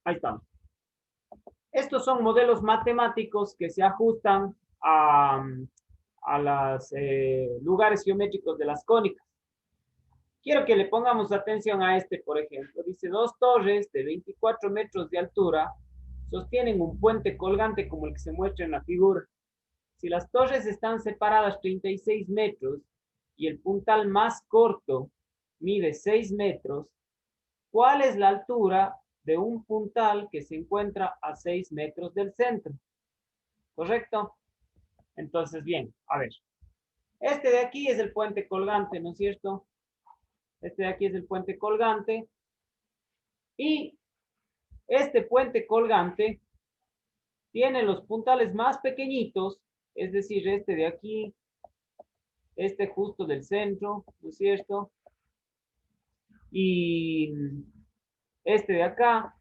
Ahí estamos. Estos son modelos matemáticos que se ajustan a los lugares geométricos de las cónicas. Quiero que le pongamos atención a este, por ejemplo. Dice, dos torres de 24 metros de altura sostienen un puente colgante como el que se muestra en la figura. Si las torres están separadas 36 metros y el puntal más corto mide 6 metros, ¿cuál es la altura de un puntal que se encuentra a 6 metros del centro? ¿Correcto? Entonces, bien, a ver. Este de aquí es el puente colgante, ¿no es cierto? Este de aquí es el puente colgante. Y este puente colgante tiene los puntales más pequeñitos, es decir, este de aquí, este justo del centro, ¿no es cierto? Y este de acá,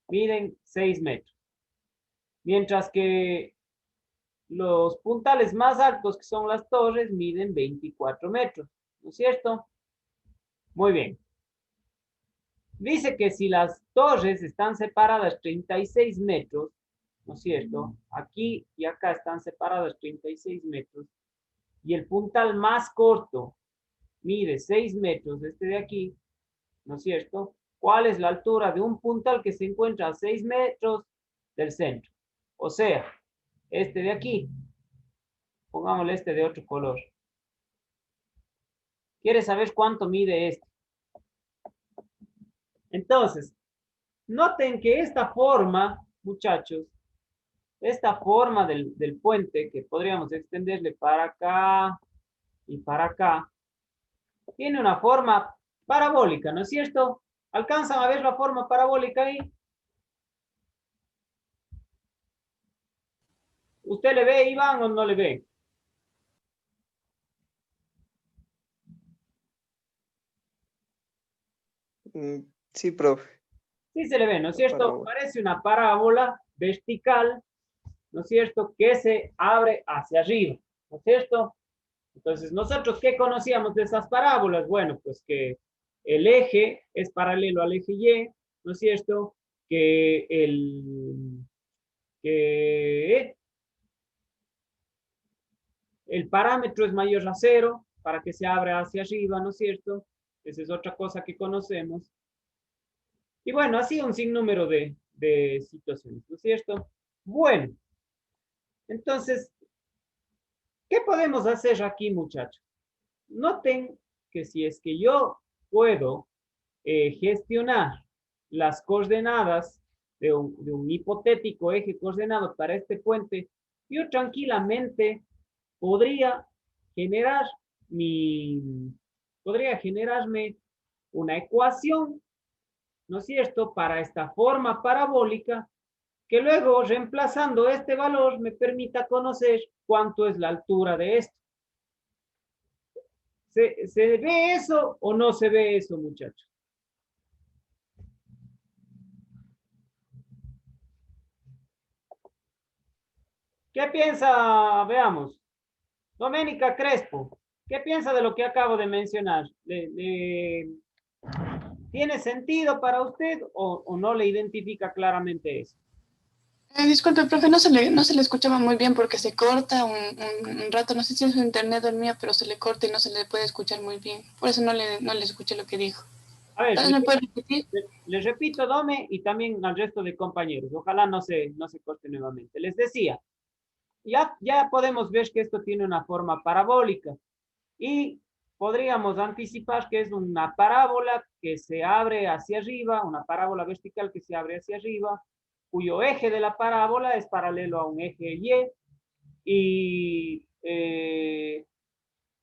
miden 6 metros. Mientras que los puntales más altos, que son las torres, miden 24 metros, ¿no es cierto? Muy bien. Dice que si las torres están separadas 36 metros, ¿no es cierto? Aquí y acá están separadas 36 metros, y el puntal más corto mide 6 metros, este de aquí, ¿no es cierto? ¿Cuál es la altura de un puntal que se encuentra a 6 metros del centro? O sea, este de aquí, pongámosle este de otro color. ¿Quieres saber cuánto mide este? Entonces, noten que esta forma, muchachos, esta forma del puente, que podríamos extenderle para acá y para acá, tiene una forma parabólica, ¿no es cierto? ¿Alcanzan a ver la forma parabólica ahí? ¿Usted le ve, Iván, o no le ve? Sí, profe. Sí se le ve, ¿no es La cierto? parábola. Parece una parábola vertical, ¿no es cierto? Que se abre hacia arriba, ¿no es cierto? Entonces, ¿nosotros qué conocíamos de esas parábolas? Bueno, pues que el eje es paralelo al eje Y, ¿no es cierto? Que que el parámetro es mayor a cero para que se abra hacia arriba, ¿no es cierto? Esa es otra cosa que conocemos. Y bueno, así un sinnúmero de situaciones, ¿no es cierto? Bueno, entonces, ¿qué podemos hacer aquí, muchachos? Noten que si es que yo puedo gestionar las coordenadas de un hipotético eje coordenado para este puente, yo tranquilamente podría generar podría generarme una ecuación, ¿no es cierto?, para esta forma parabólica, que luego, reemplazando este valor, me permita conocer cuánto es la altura de esto. ¿Se ve eso o no se ve eso, muchachos? ¿Qué piensa? Veamos. Doménica Crespo, ¿qué piensa de lo que acabo de mencionar? ¿Tiene sentido para usted o no le identifica claramente eso? Disculpe, profe, no se le escuchaba muy bien porque se corta un rato. No sé si es su internet o el mío, pero se le corta y no se le puede escuchar muy bien. Por eso no le escuché lo que dijo. A ver, Entonces, ¿me puede repetir? le repito, Dome, y también al resto de compañeros. Ojalá no se corte nuevamente. Les decía, ya podemos ver que esto tiene una forma parabólica y podríamos anticipar que es una parábola que se abre hacia arriba, una parábola vertical que se abre hacia arriba, cuyo eje de la parábola es paralelo a un eje y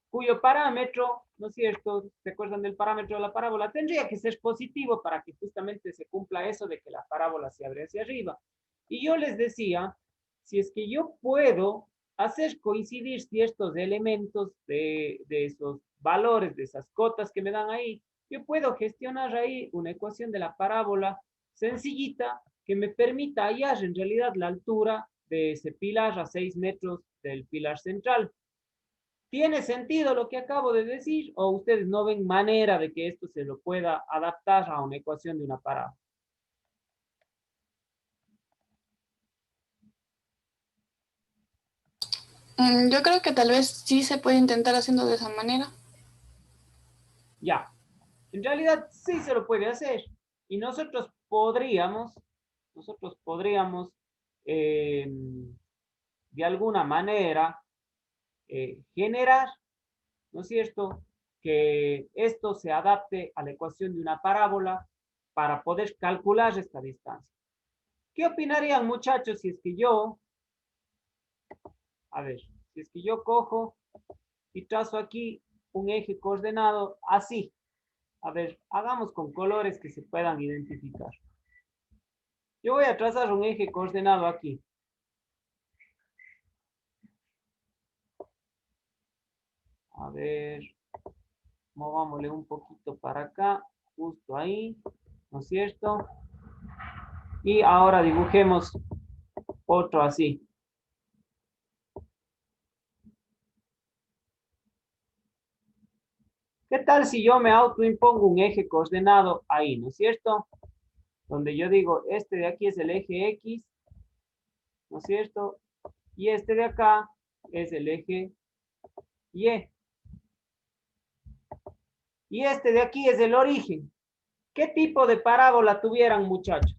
cuyo parámetro, ¿no es cierto? ¿Se acuerdan del parámetro de la parábola? Tendría que ser positivo para que justamente se cumpla eso de que la parábola se abre hacia arriba. Y yo les decía, si es que yo puedo hacer coincidir ciertos elementos de esos valores, de esas cotas que me dan ahí, yo puedo gestionar ahí una ecuación de la parábola sencillita que me permita hallar en realidad la altura de ese pilar a 6 metros del pilar central. ¿Tiene sentido lo que acabo de decir o ustedes no ven manera de que esto se lo pueda adaptar a una ecuación de una parábola? Yo creo que tal vez sí se puede intentar haciendo de esa manera. Ya, en realidad sí se lo puede hacer. Y nosotros podríamos de alguna manera generar, ¿no es cierto?, que esto se adapte a la ecuación de una parábola para poder calcular esta distancia. ¿Qué opinarían, muchachos, si es que yo, a ver, si es que yo cojo y trazo aquí un eje coordenado así? A ver, hagamos con colores que se puedan identificar. Yo voy a trazar un eje coordenado aquí. A ver, movámosle un poquito para acá, justo ahí, ¿no es cierto? Y ahora dibujemos otro así. ¿Qué tal si yo me autoimpongo un eje coordenado ahí, ¿no es cierto? Donde yo digo, este de aquí es el eje X, ¿no es cierto? Y este de acá es el eje Y. Y este de aquí es el origen. ¿Qué tipo de parábola tuvieran, muchachos?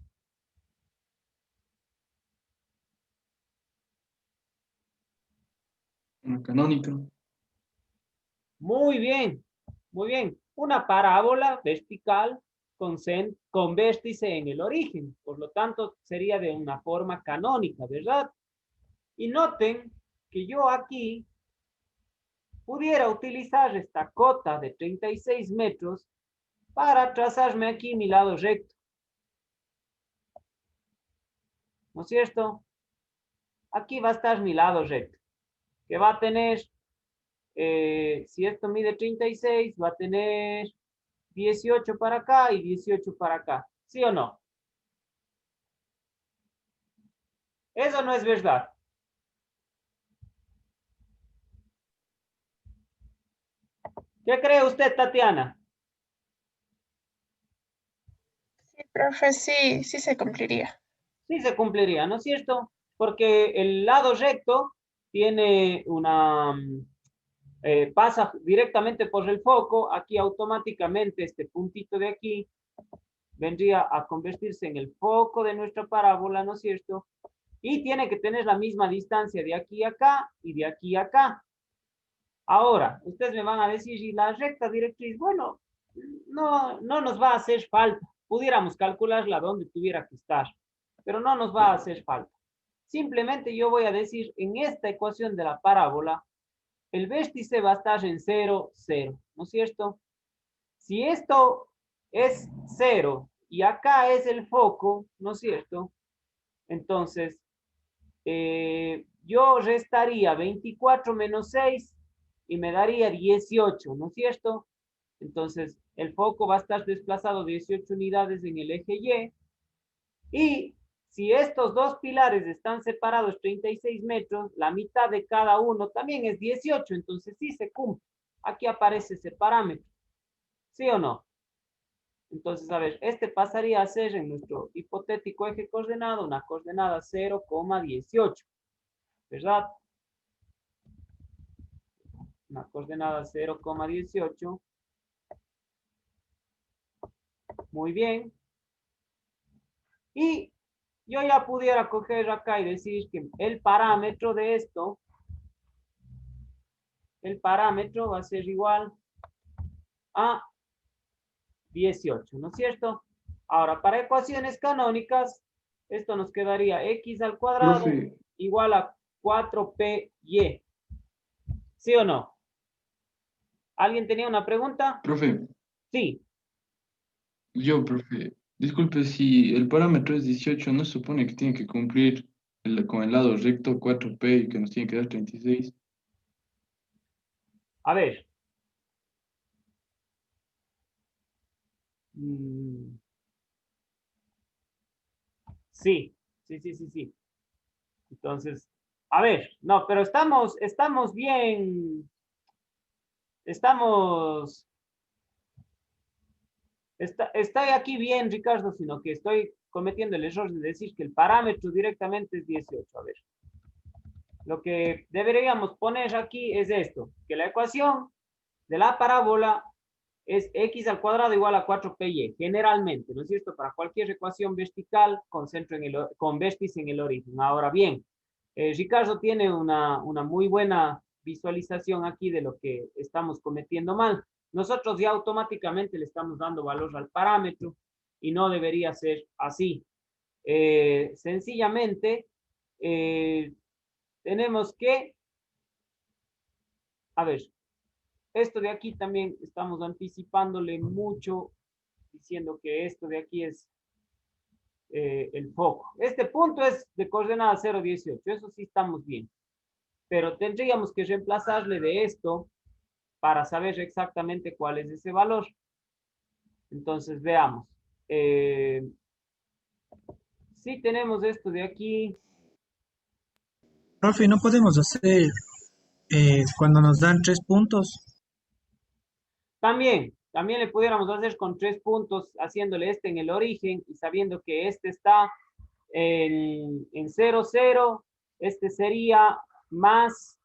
Una canónica. Muy bien, muy bien. Una parábola vertical con vértice en el origen. Por lo tanto, sería de una forma canónica, ¿verdad? Y noten que yo aquí pudiera utilizar esta cota de 36 metros para trazarme aquí mi lado recto. ¿No es cierto? Aquí va a estar mi lado recto, que va a tener, si esto mide 36, va a tener 18 para acá y 18 para acá. ¿Sí o no? Eso no es verdad. ¿Qué cree usted, Tatiana? Sí, profe, sí, sí se cumpliría. Sí se cumpliría, ¿no es cierto? Porque el lado recto tiene pasa directamente por el foco. Aquí automáticamente este puntito de aquí vendría a convertirse en el foco de nuestra parábola, ¿no es cierto? Y tiene que tener la misma distancia de aquí a acá y de aquí a acá. Ahora, ustedes me van a decir, ¿y la recta directriz? Bueno, no nos va a hacer falta. Pudiéramos calcularla donde tuviera que estar, pero no nos va a hacer falta. Simplemente yo voy a decir, en esta ecuación de la parábola, el vértice va a estar en 0, 0, ¿no es cierto? Si esto es 0 y acá es el foco, ¿no es cierto? Entonces, yo restaría 24 menos 6 y me daría 18, ¿no es cierto? Entonces, el foco va a estar desplazado 18 unidades en el eje Y. Y si estos dos pilares están separados 36 metros, la mitad de cada uno también es 18, entonces sí se cumple. Aquí aparece ese parámetro. ¿Sí o no? Entonces, a ver, este pasaría a ser en nuestro hipotético eje coordenado una coordenada 0,18, ¿verdad? Una coordenada 0,18. Muy bien. Y yo ya pudiera coger acá y decir que el parámetro de esto, el parámetro va a ser igual a 18, ¿no es cierto? Ahora, para ecuaciones canónicas, esto nos quedaría x al cuadrado Profe, igual a 4py. ¿Sí o no? ¿Alguien tenía una pregunta? profe, Sí. profe, disculpe, si el parámetro es 18, ¿no se supone que tiene que cumplir con el lado recto 4p y que nos tiene que dar 36? A ver. Mm, sí, sí. Entonces, a ver, no, pero estamos bien, estamos, estoy aquí bien, Ricardo, sino que estoy cometiendo el error de decir que el parámetro directamente es 18. A ver, lo que deberíamos poner aquí es esto, que la ecuación de la parábola es x al cuadrado igual a 4pi, generalmente, ¿no es cierto? Para cualquier ecuación vertical con, con vértice en el origen. Ahora bien, Ricardo tiene una muy buena visualización aquí de lo que estamos cometiendo mal. Nosotros ya automáticamente le estamos dando valor al parámetro y no debería ser así. Sencillamente, tenemos que, a ver, esto de aquí también estamos anticipándole mucho, diciendo que esto de aquí es el foco. Este punto es de coordenada 0,18, eso sí estamos bien. Pero tendríamos que reemplazarle de esto para saber exactamente cuál es ese valor. Entonces, veamos. Si tenemos esto de aquí. Profe, no podemos hacer cuando nos dan 3 puntos. También le pudiéramos hacer con 3 puntos, haciéndole este en el origen y sabiendo que este está en 0, 0. Este sería más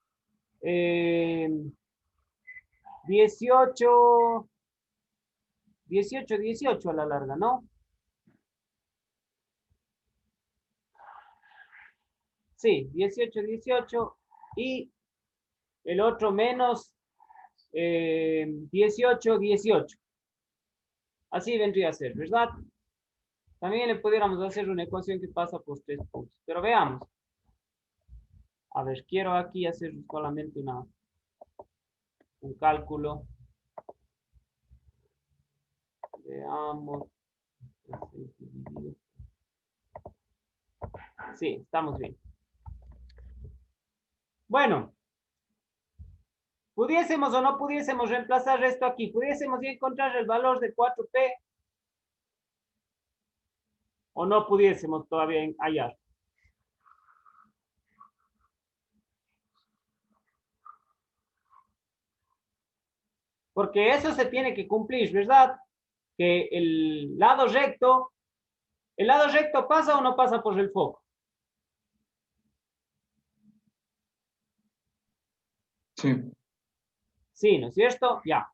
18, 18, 18 a la larga, ¿no? Sí, 18, 18 y el otro menos 18, 18. Así vendría a ser, ¿verdad? También le pudiéramos hacer una ecuación que pasa por 3 puntos. Pero veamos. A ver, quiero aquí hacer solamente un cálculo. Veamos. Sí, estamos bien. Bueno. ¿Pudiésemos o no pudiésemos reemplazar esto aquí? ¿Pudiésemos encontrar el valor de 4p? ¿O no pudiésemos todavía hallar? Porque eso se tiene que cumplir, ¿verdad? Que el lado recto pasa o no pasa por el foco. Sí. Sí, ¿no es cierto? Ya.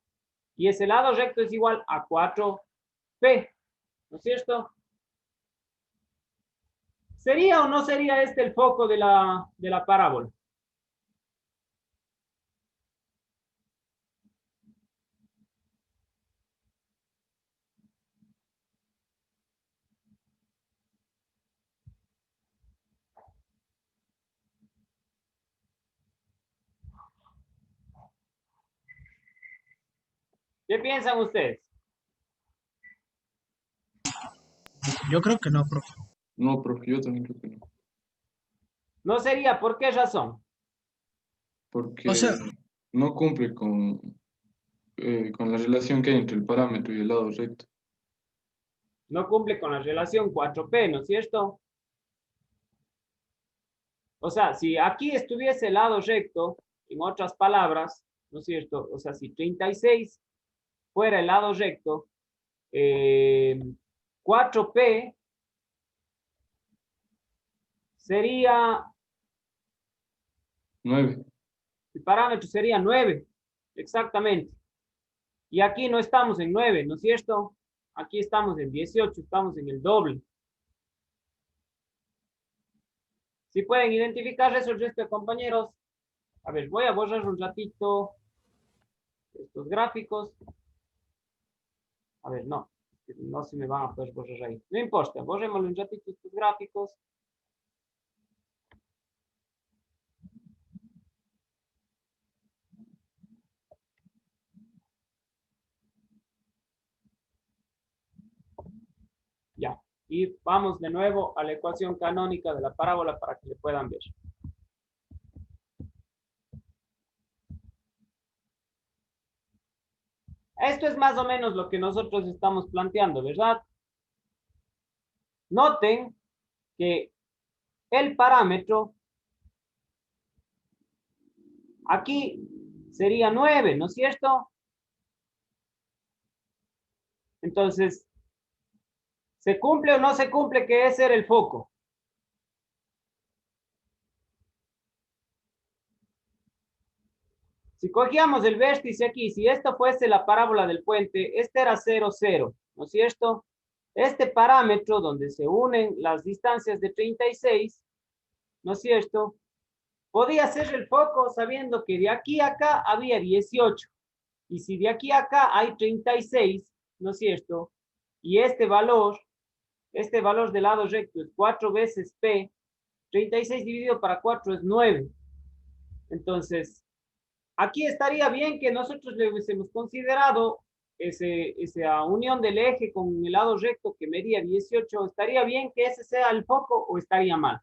Y ese lado recto es igual a 4p, ¿no es cierto? ¿Sería o no sería este el foco de la parábola? ¿Qué piensan ustedes? Yo creo que no, profe. No, profe, yo también creo que no. No sería, ¿por qué razón? Porque O sea, no cumple con la relación que hay entre el parámetro y el lado recto. No cumple con la relación 4p, ¿no es cierto? O sea, si aquí estuviese el lado recto, en otras palabras, ¿no es cierto? O sea, si 36 fuera el lado recto, 4p sería, 9. el parámetro sería 9, exactamente. Y aquí no estamos en 9, ¿no es cierto? Aquí estamos en 18, estamos en el doble. Si pueden identificar eso el resto de compañeros. A ver, voy a borrar un ratito estos gráficos. A ver, no se me van a poder borrar ahí. No importa, borrémosle un ratito estos gráficos. Ya. Y vamos de nuevo a la ecuación canónica de la parábola para que le puedan ver. Esto es más o menos lo que nosotros estamos planteando, ¿verdad? Noten que el parámetro aquí sería 9, ¿no es cierto? Entonces, ¿se cumple o no se cumple que ese era el foco? Si cogíamos el vértice aquí, si esto fuese la parábola del puente, este era 0, 0, ¿no es cierto? Este parámetro donde se unen las distancias de 36, ¿no es cierto? Podía ser el foco sabiendo que de aquí a acá había 18. Y si de aquí a acá hay 36, ¿no es cierto? Y este valor del lado recto es 4 veces P, 36 dividido para 4 es 9. Entonces, aquí estaría bien que nosotros le hubiésemos considerado esa unión del eje con el lado recto que medía 18. ¿Estaría bien que ese sea el foco o estaría mal?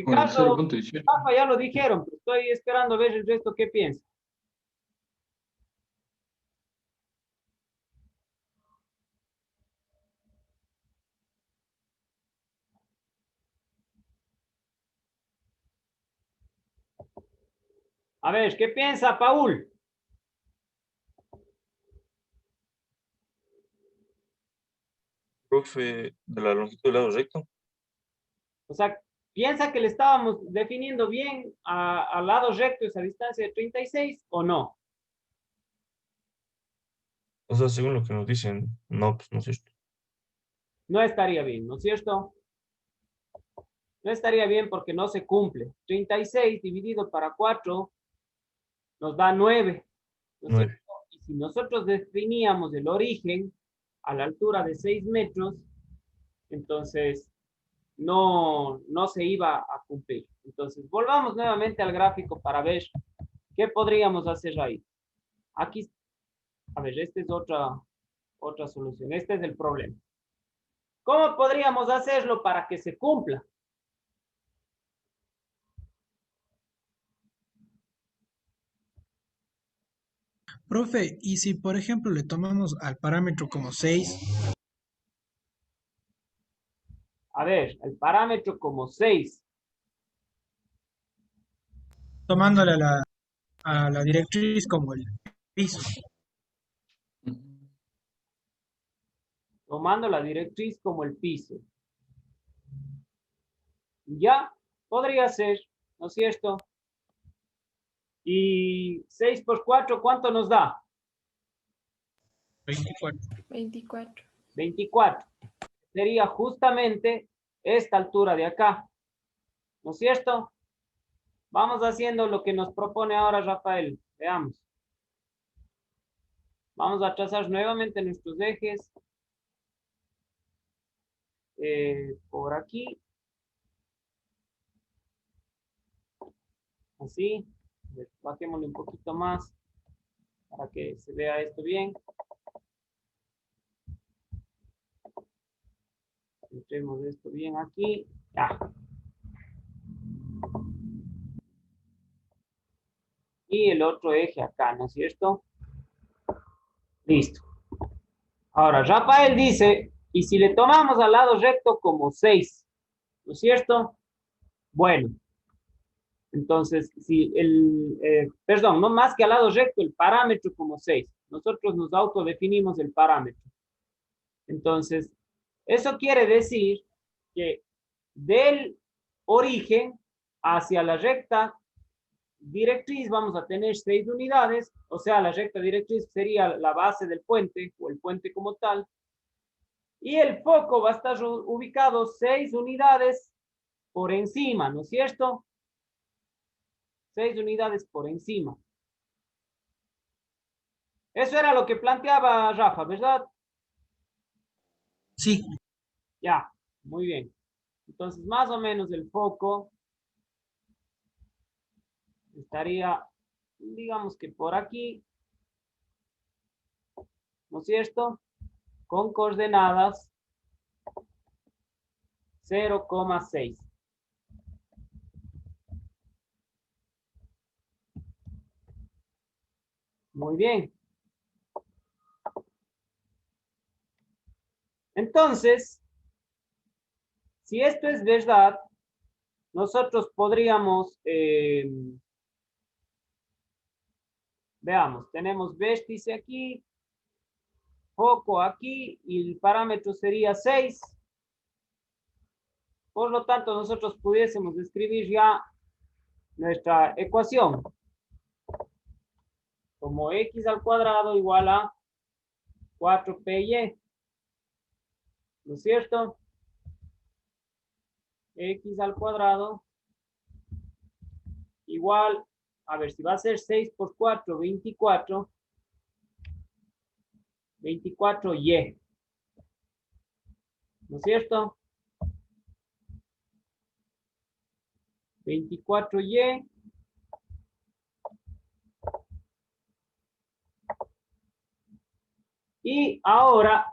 Con el Ricardo, 0.18. Rafa, ya lo dijeron, pero estoy esperando a ver el resto qué piensa. A ver, ¿qué piensa Paul? Profe, de la longitud del lado recto. O sea, ¿piensa que le estábamos definiendo bien al lado recto esa distancia de 36 o no? O sea, según lo que nos dicen, no, pues no es esto. No estaría bien, ¿no es cierto? No estaría bien porque no se cumple. 36 dividido para 4 nos da 9, ¿no es 9. cierto? Y si nosotros definíamos el origen a la altura de 6 metros, entonces no se iba a cumplir. Entonces, volvamos nuevamente al gráfico para ver qué podríamos hacer ahí. Aquí, a ver, esta es otra solución. Este es el problema. ¿Cómo podríamos hacerlo para que se cumpla? Profe, y si por ejemplo le tomamos al parámetro como 6, A ver, el parámetro como 6. tomándole a la directriz como el piso, Tomando la directriz como el piso. Ya podría ser, ¿no es cierto? Y 6 por 4, ¿cuánto nos da? 24. 24. 24. Sería justamente esta altura de acá, ¿no es cierto? Vamos haciendo lo que nos propone ahora Rafael. Veamos. Vamos a trazar nuevamente nuestros ejes. Por aquí. Así. Bajémosle un poquito más para que se vea esto bien. Centremos esto bien aquí. Ya. Y el otro eje acá, ¿no es cierto? Listo. Ahora, Rafael dice, y si le tomamos al lado recto como 6, ¿no es cierto? Bueno, entonces, si perdón, no más que al lado recto, el parámetro como 6. Nosotros nos autodefinimos el parámetro. Entonces, eso quiere decir que del origen hacia la recta directriz vamos a tener 6 unidades, o sea, la recta directriz sería la base del puente o el puente como tal, y el foco va a estar ubicado 6 unidades por encima, ¿no es cierto? 6 unidades por encima. Eso era lo que planteaba Rafa, ¿verdad? Sí, Ya, muy bien. Entonces, más o menos el foco estaría, digamos que por aquí, ¿no es cierto? Con coordenadas 0,6. Muy bien. Entonces, si esto es verdad, nosotros podríamos, veamos, tenemos vértice aquí, foco aquí, y el parámetro sería 6. Por lo tanto, nosotros pudiésemos escribir ya nuestra ecuación como x al cuadrado igual a 4py. ¿No es cierto? X al cuadrado igual, a ver, si va a ser 6 por 4, 24. 24y. ¿No es cierto? 24y. Y ahora,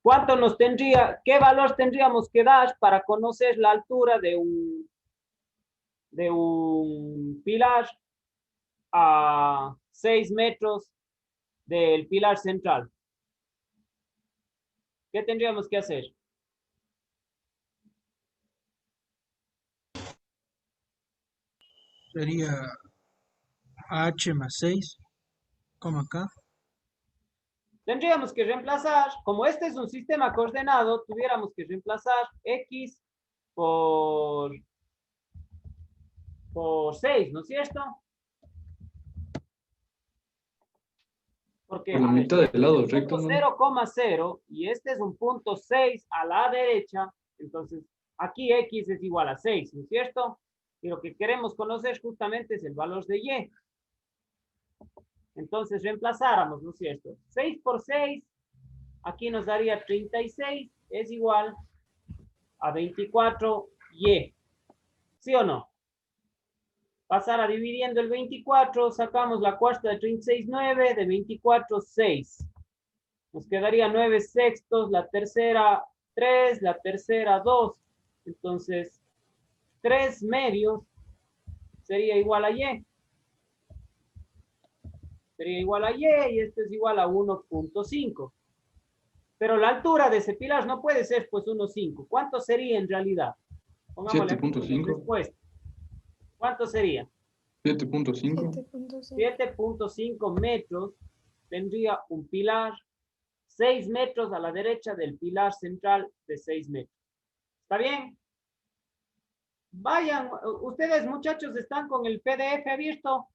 ¿cuánto nos tendría, qué valor tendríamos que dar para conocer la altura de un pilar a 6 metros del pilar central? ¿Qué tendríamos que hacer? Sería H más 6, como acá. Tendríamos que reemplazar, como este es un sistema coordenado, tuviéramos que reemplazar x por 6, ¿no es cierto? Porque Por la mitad del lado recto, ¿no? 0,0 y este es un punto 6 a la derecha, entonces aquí x es igual a 6, ¿no es cierto? Y lo que queremos conocer justamente es el valor de y. Entonces reemplazáramos, ¿no es cierto? 6 por 6, aquí nos daría 36, es igual a 24y. ¿Sí o no? Pasar a dividiendo el 24, sacamos la cuarta de 36, 9, de 24, 6. Nos quedaría 9 sextos, la tercera 3, la tercera 2. Entonces, 3 medios sería igual a y. Sería igual a y este es igual a 1.5. Pero la altura de ese pilar no puede ser pues 1.5. ¿Cuánto sería en realidad? Pongámosle aquí 7.5. respuesta. ¿Cuánto sería? 7.5. 7.5 metros tendría un pilar, 6 metros a la derecha del pilar central de 6 metros. ¿Está bien? Vayan, ustedes muchachos están con el PDF abierto.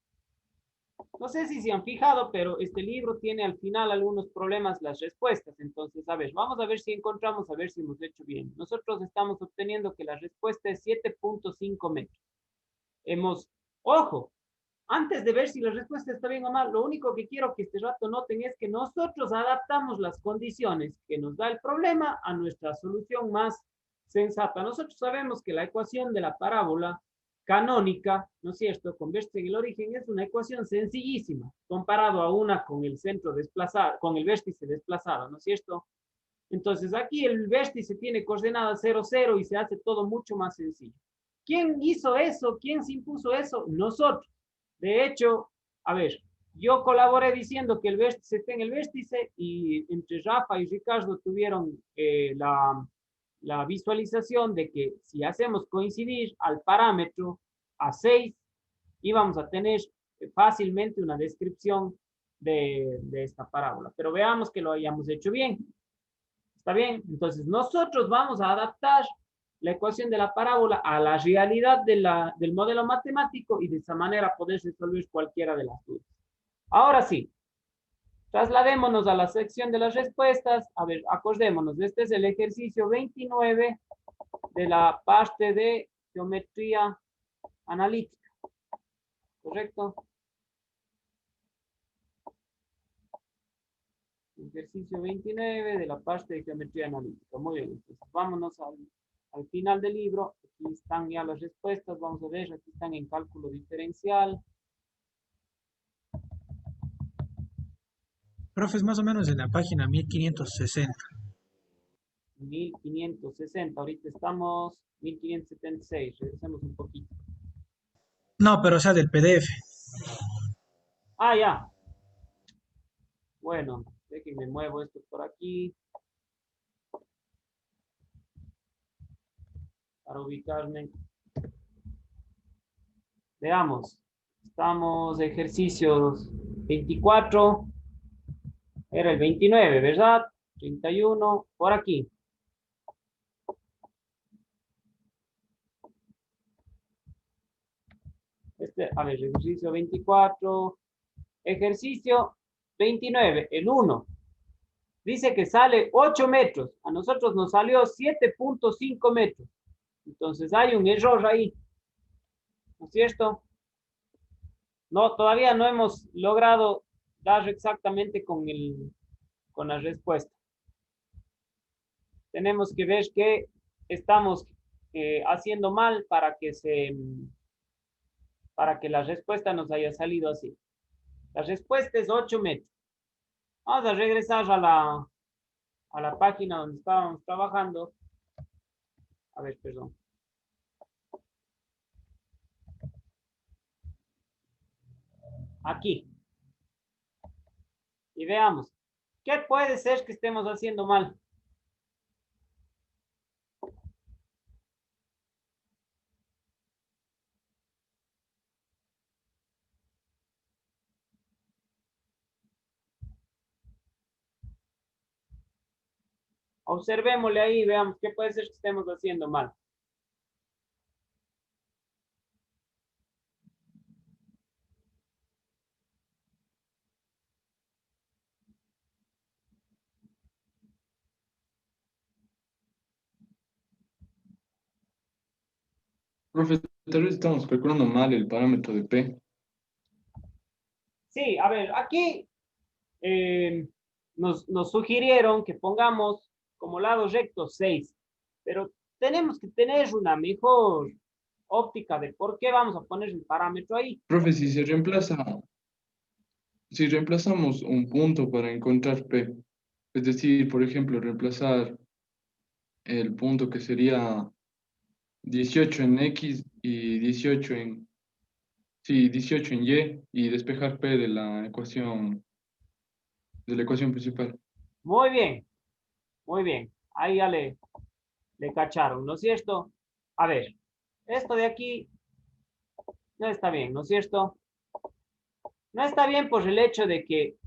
No sé si se han fijado, pero este libro tiene al final algunos problemas las respuestas. Entonces, a ver, vamos a ver si encontramos, a ver si hemos hecho bien. Nosotros estamos obteniendo que la respuesta es 7.5 metros. Ojo, antes de ver si la respuesta está bien o mal, lo único que quiero que este rato noten es que nosotros adaptamos las condiciones que nos da el problema a nuestra solución más sensata. Nosotros sabemos que la ecuación de la parábola canónica, ¿no es cierto?, con vértice en el origen es una ecuación sencillísima, comparado a una con el centro desplazado, con el vértice desplazado, ¿no es cierto? Entonces aquí el vértice tiene coordenada 0, 0 y se hace todo mucho más sencillo. ¿Quién hizo eso? ¿Quién se impuso eso? Nosotros. De hecho, a ver, yo colaboré diciendo que el vértice está en el vértice y entre Rafa y Ricardo tuvieron la visualización de que si hacemos coincidir al parámetro a 6, íbamos a tener fácilmente una descripción de esta parábola. Pero veamos que lo hayamos hecho bien. ¿Está bien? Entonces, nosotros vamos a adaptar la ecuación de la parábola a la realidad del modelo matemático y de esa manera poder resolver cualquiera de las dudas. Ahora sí, trasladémonos a la sección de las respuestas. A ver, acordémonos, este es el ejercicio 29 de la parte de geometría analítica. ¿Correcto? Ejercicio 29 de la parte de geometría analítica. Muy bien, entonces vámonos al final del libro. Aquí están ya las respuestas. Vamos a ver, aquí están en cálculo diferencial. Profe, es más o menos en la página 1560. 1560. Ahorita estamos 1576. Regresemos un poquito. No, pero o sea, del PDF. Ah, ya. Bueno, déjenme muevo esto por aquí. Para ubicarme. Veamos. Estamos ejercicios 24. Era el 29, ¿verdad? 31, por aquí. A ver, ejercicio 24, ejercicio 29, el 1. Dice que sale 8 metros. A nosotros nos salió 7.5 metros. Entonces hay un error ahí. ¿No es cierto? No, todavía no hemos logrado dar exactamente con la respuesta. Tenemos que ver qué estamos haciendo mal para que la respuesta nos haya salido así. La respuesta es 8 metros. Vamos a regresar a la página donde estábamos trabajando. A ver, perdón. Aquí. Y veamos. ¿Qué puede ser que estemos haciendo mal? Observémosle ahí y veamos qué puede ser que estemos haciendo mal. Profe, tal vez estamos calculando mal el parámetro de P. Sí, a ver, aquí nos sugirieron que pongamos como lado recto 6, pero tenemos que tener una mejor óptica de por qué vamos a poner el parámetro ahí. Profe, si reemplazamos un punto para encontrar P, es decir, por ejemplo, reemplazar el punto que sería 18 en X y 18 en Y y despejar P de la ecuación principal. Muy bien, muy bien. Ahí ya le cacharon, ¿no es cierto? A ver, esto de aquí no está bien, ¿no es cierto? No está bien por el hecho de que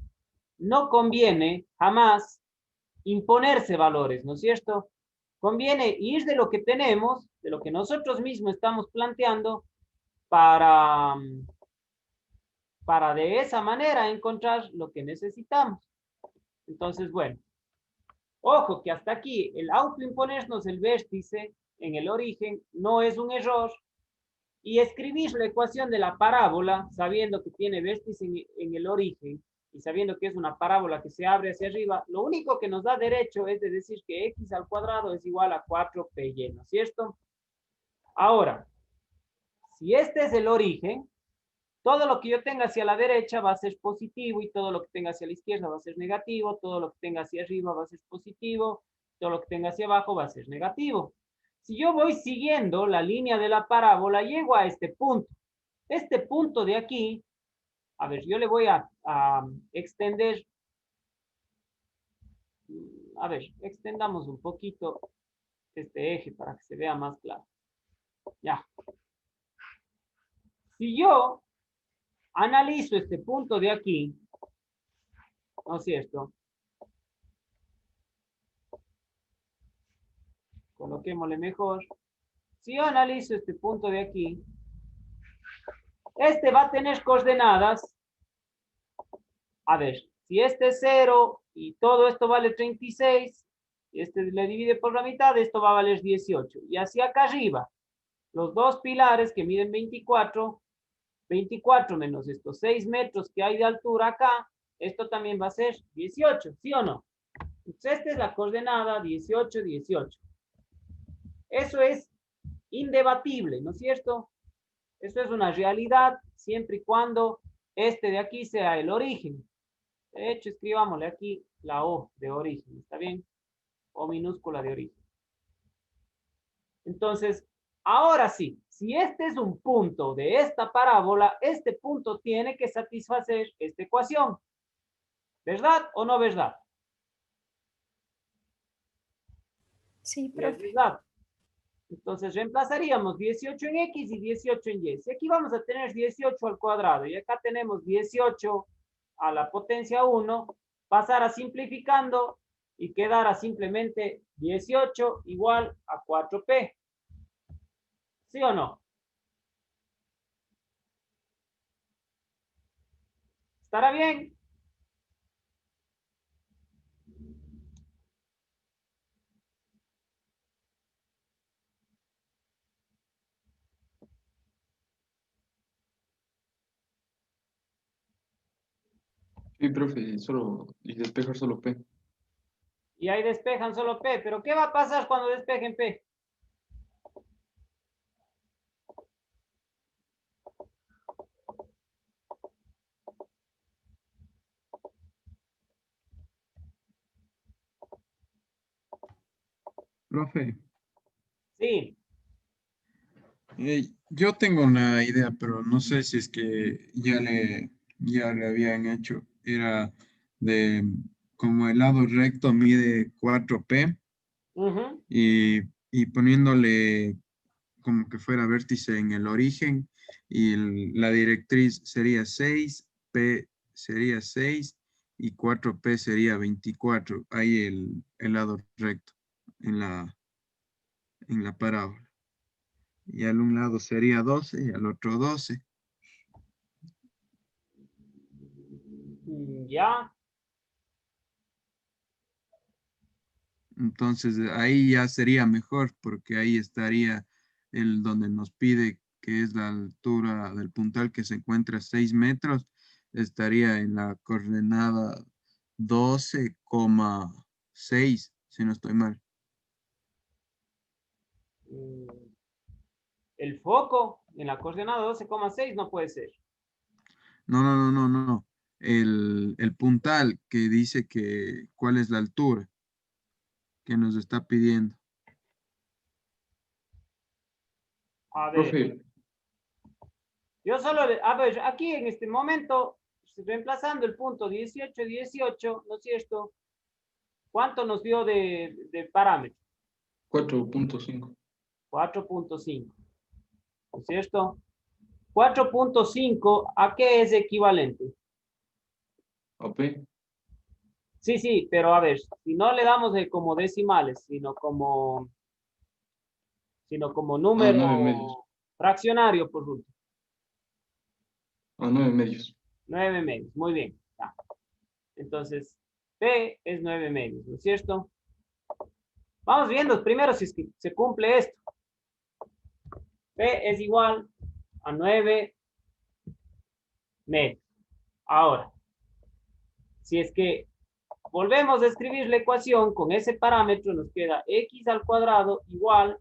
no conviene jamás imponerse valores, ¿no es cierto? Conviene ir de lo que tenemos, de lo que nosotros mismos estamos planteando, para de esa manera encontrar lo que necesitamos. Entonces, bueno, ojo que hasta aquí el autoimponernos el vértice en el origen no es un error, y escribir la ecuación de la parábola sabiendo que tiene vértice en el origen y sabiendo que es una parábola que se abre hacia arriba, lo único que nos da derecho es de decir que x al cuadrado es igual a 4p, ¿no es cierto? Ahora, si este es el origen, todo lo que yo tenga hacia la derecha va a ser positivo y todo lo que tenga hacia la izquierda va a ser negativo, todo lo que tenga hacia arriba va a ser positivo, todo lo que tenga hacia abajo va a ser negativo. Si yo voy siguiendo la línea de la parábola, llego a este punto. Este punto de aquí, a ver, yo le voy a extender. A ver, extendamos un poquito este eje para que se vea más claro. Ya. Si yo analizo este punto de aquí, ¿no es cierto? Coloquémosle mejor. Si yo analizo este punto de aquí, este va a tener coordenadas. A ver, si este es 0 y todo esto vale 36, y este le divide por la mitad, esto va a valer 18. Y hacia acá arriba, los dos pilares que miden 24 menos estos 6 metros que hay de altura acá, esto también va a ser 18, ¿sí o no? Entonces, esta es la coordenada 18, 18. Eso es indebatible, ¿no es cierto? Eso es una realidad siempre y cuando este de aquí sea el origen. De hecho, escribámosle aquí la O de origen, ¿está bien? O minúscula de origen. Entonces, ahora sí, si este es un punto de esta parábola, este punto tiene que satisfacer esta ecuación. ¿Verdad o no verdad? Sí, Es profe. verdad. Entonces reemplazaríamos 18 en X y 18 en Y. Si aquí vamos a tener 18 al cuadrado y acá tenemos 18 a la potencia 1, pasar a simplificando, y quedara simplemente 18 igual a 4P. ¿Sí o no? ¿Estará bien? Sí, profe, y despejar solo P. Y ahí despejan solo P. ¿Pero qué va a pasar cuando despejen P? Profe, Sí. yo tengo una idea, pero no sé si es que ya le habían hecho. Era de como el lado recto mide 4P Ujú. y poniéndole como que fuera vértice en el origen y la directriz sería 6, P sería 6 y 4P sería 24. Ahí el lado recto en la parábola. Y al un lado sería 12 y al otro 12. Ya. Entonces ahí ya sería mejor porque ahí estaría el donde nos pide que es la altura del puntal que se encuentra a 6 metros, estaría en la coordenada 12,6, si no estoy mal. Mm, El foco en la coordenada 12,6 no puede ser. No, no, no, no, no. El puntal que dice que cuál es la altura que nos está pidiendo. A ver, Profe, yo solo, a ver, aquí en este momento, reemplazando el punto 18, 18, ¿no es cierto? ¿Cuánto nos dio de parámetro? 4.5. 4.5, ¿no es cierto? 4.5, ¿a qué es equivalente? AP. Sí, sí, pero a ver, si no le damos como decimales, sino como A número 9 medios. fraccionario, por ejemplo. A 9 medios. 9 medios, muy bien. Ya. Entonces, P es 9 medios, ¿no es cierto? Vamos viendo primero si es que se cumple esto. P es igual a 9 medios. Ahora, si es que volvemos a escribir la ecuación con ese parámetro, nos queda x al cuadrado igual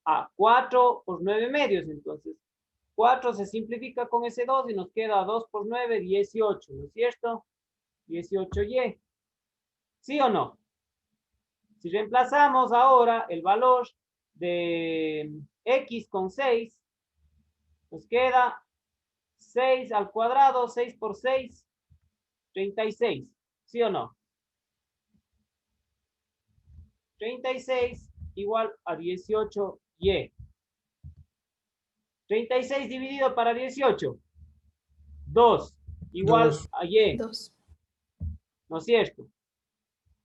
a 4 por 9 medios. Entonces, 4 se simplifica con ese 2 y nos queda 2 por 9, 18, ¿no es cierto? 18y. ¿Sí o no? Si reemplazamos ahora el valor de x con 6, nos queda 6 al cuadrado, 6 por 6, 36. ¿Sí o no? 36 igual a 18y. 36 dividido para 18. 2 igual 2. a y. 2. ¿No es cierto?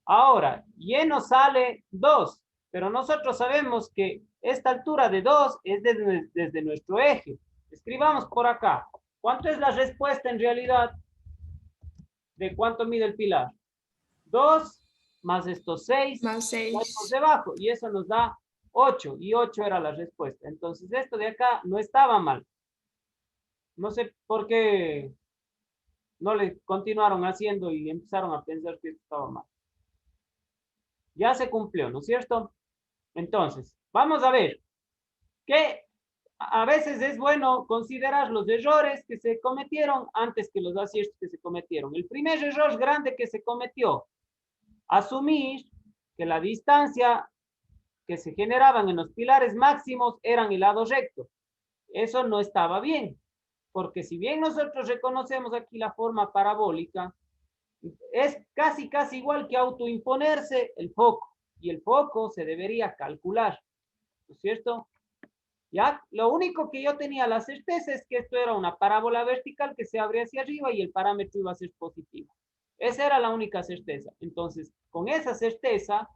Ahora, y nos sale 2, pero nosotros sabemos que esta altura de 2 es desde nuestro eje. Escribamos por acá. ¿Cuánto es la respuesta en realidad de cuánto mide el pilar? 2 más estos 6 Más por 6. debajo, y eso nos da 8, y 8 era la respuesta. Entonces, esto de acá no estaba mal. No sé por qué no le continuaron haciendo y empezaron a pensar que esto estaba mal. Ya se cumplió, ¿no es cierto? Entonces, vamos a ver que a veces es bueno considerar los errores que se cometieron antes que los aciertos que se cometieron. El primer error grande que se cometió, asumir que la distancia que se generaban en los pilares máximos eran el lado recto. Eso no estaba bien, porque si bien nosotros reconocemos aquí la forma parabólica, es casi igual que autoimponerse el foco, y el foco se debería calcular, ¿no es cierto? Ya, lo único que yo tenía la certeza es que esto era una parábola vertical que se abre hacia arriba y el parámetro iba a ser positivo. Esa era la única certeza. Entonces, con esa certeza,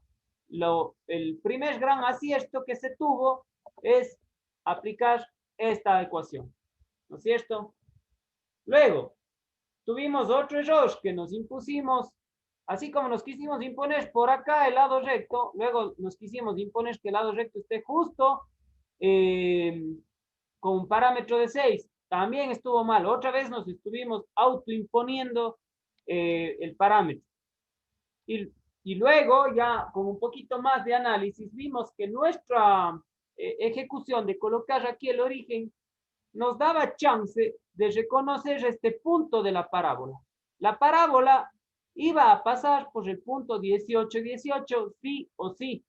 el primer gran acierto que se tuvo es aplicar esta ecuación, ¿no es cierto? Luego, tuvimos otro error que nos impusimos, así como nos quisimos imponer por acá el lado recto, luego nos quisimos imponer que el lado recto esté justo con un parámetro de 6. También estuvo mal. Otra vez nos estuvimos autoimponiendo el parámetro. Y luego, ya con un poquito más de análisis, vimos que nuestra ejecución de colocar aquí el origen nos daba chance de reconocer este punto de la parábola. La parábola iba a pasar por el punto 18, 18, sí o sí.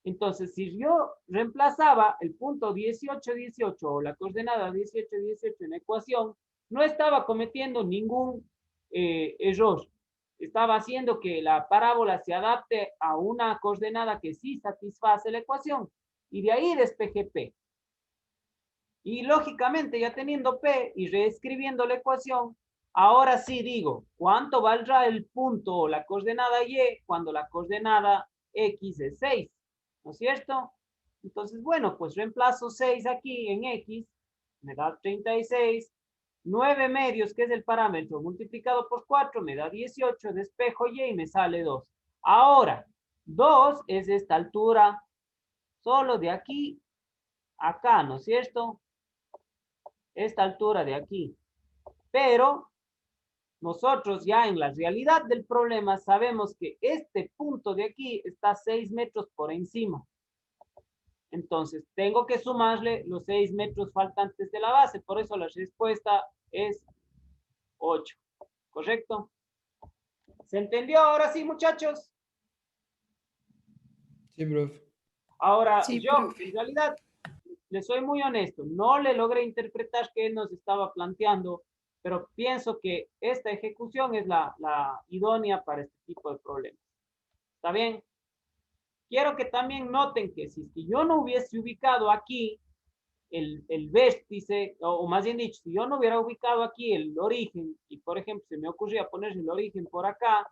Entonces, si yo reemplazaba el punto 18, 18 o la coordenada 18, 18 en la ecuación, no estaba cometiendo ningún error. Estaba haciendo que la parábola se adapte a una coordenada que sí satisface la ecuación. Y de ahí despeje P. Y lógicamente, ya teniendo P y reescribiendo la ecuación, ahora sí digo, ¿cuánto valdrá el punto o la coordenada Y cuando la coordenada X es 6? ¿No es cierto? Entonces, bueno, pues reemplazo 6 aquí en X, me da 36, 9 medios, que es el parámetro, multiplicado por 4, me da 18, despejo Y me sale 2. Ahora, 2 es esta altura, solo de aquí a acá, ¿no es cierto? Esta altura de aquí. Pero nosotros ya en la realidad del problema sabemos que este punto de aquí está 6 metros por encima. Entonces, tengo que sumarle los 6 metros faltantes de la base. Por eso la respuesta es 8. ¿Correcto? ¿Se entendió ahora sí, muchachos? Sí, profe. Ahora, Sí, yo, profe. en realidad, le soy muy honesto. No le logré interpretar qué nos estaba planteando, pero pienso que esta ejecución es la idónea para este tipo de problemas. ¿Está bien? Quiero que también noten que si yo no hubiese ubicado aquí el vértice, o más bien dicho, si yo no hubiera ubicado aquí el origen, y por ejemplo se me ocurría poner el origen por acá,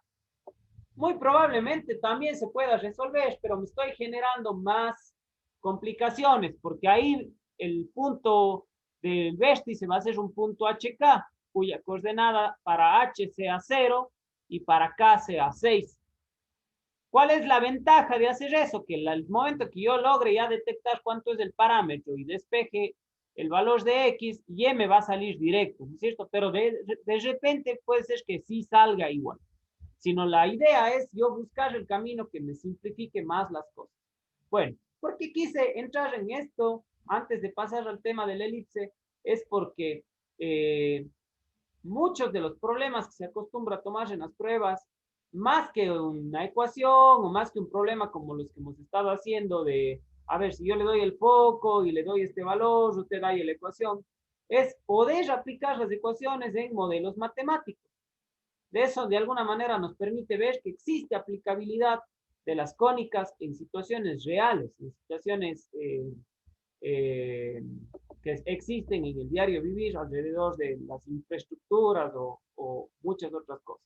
muy probablemente también se pueda resolver, pero me estoy generando más complicaciones, porque ahí el punto del vértice va a ser un punto HK, cuya coordenada para H sea 0 y para K sea 6. ¿Cuál es la ventaja de hacer eso? Que el momento que yo logre ya detectar cuánto es el parámetro y despeje el valor de X, Y me va a salir directo, ¿no es cierto? Pero de repente puede ser que sí salga igual. Sino la idea es yo buscar el camino que me simplifique más las cosas. Bueno, ¿por qué quise entrar en esto antes de pasar al tema del elipse? Es porque muchos de los problemas que se acostumbra a tomar en las pruebas, más que una ecuación o más que un problema como los que hemos estado haciendo de, a ver, si yo le doy el foco y le doy este valor, usted da ahí la ecuación, es poder aplicar las ecuaciones en modelos matemáticos. De eso, de alguna manera, nos permite ver que existe aplicabilidad de las cónicas en situaciones reales, en situaciones que existen en el diario vivir alrededor de las infraestructuras o muchas otras cosas.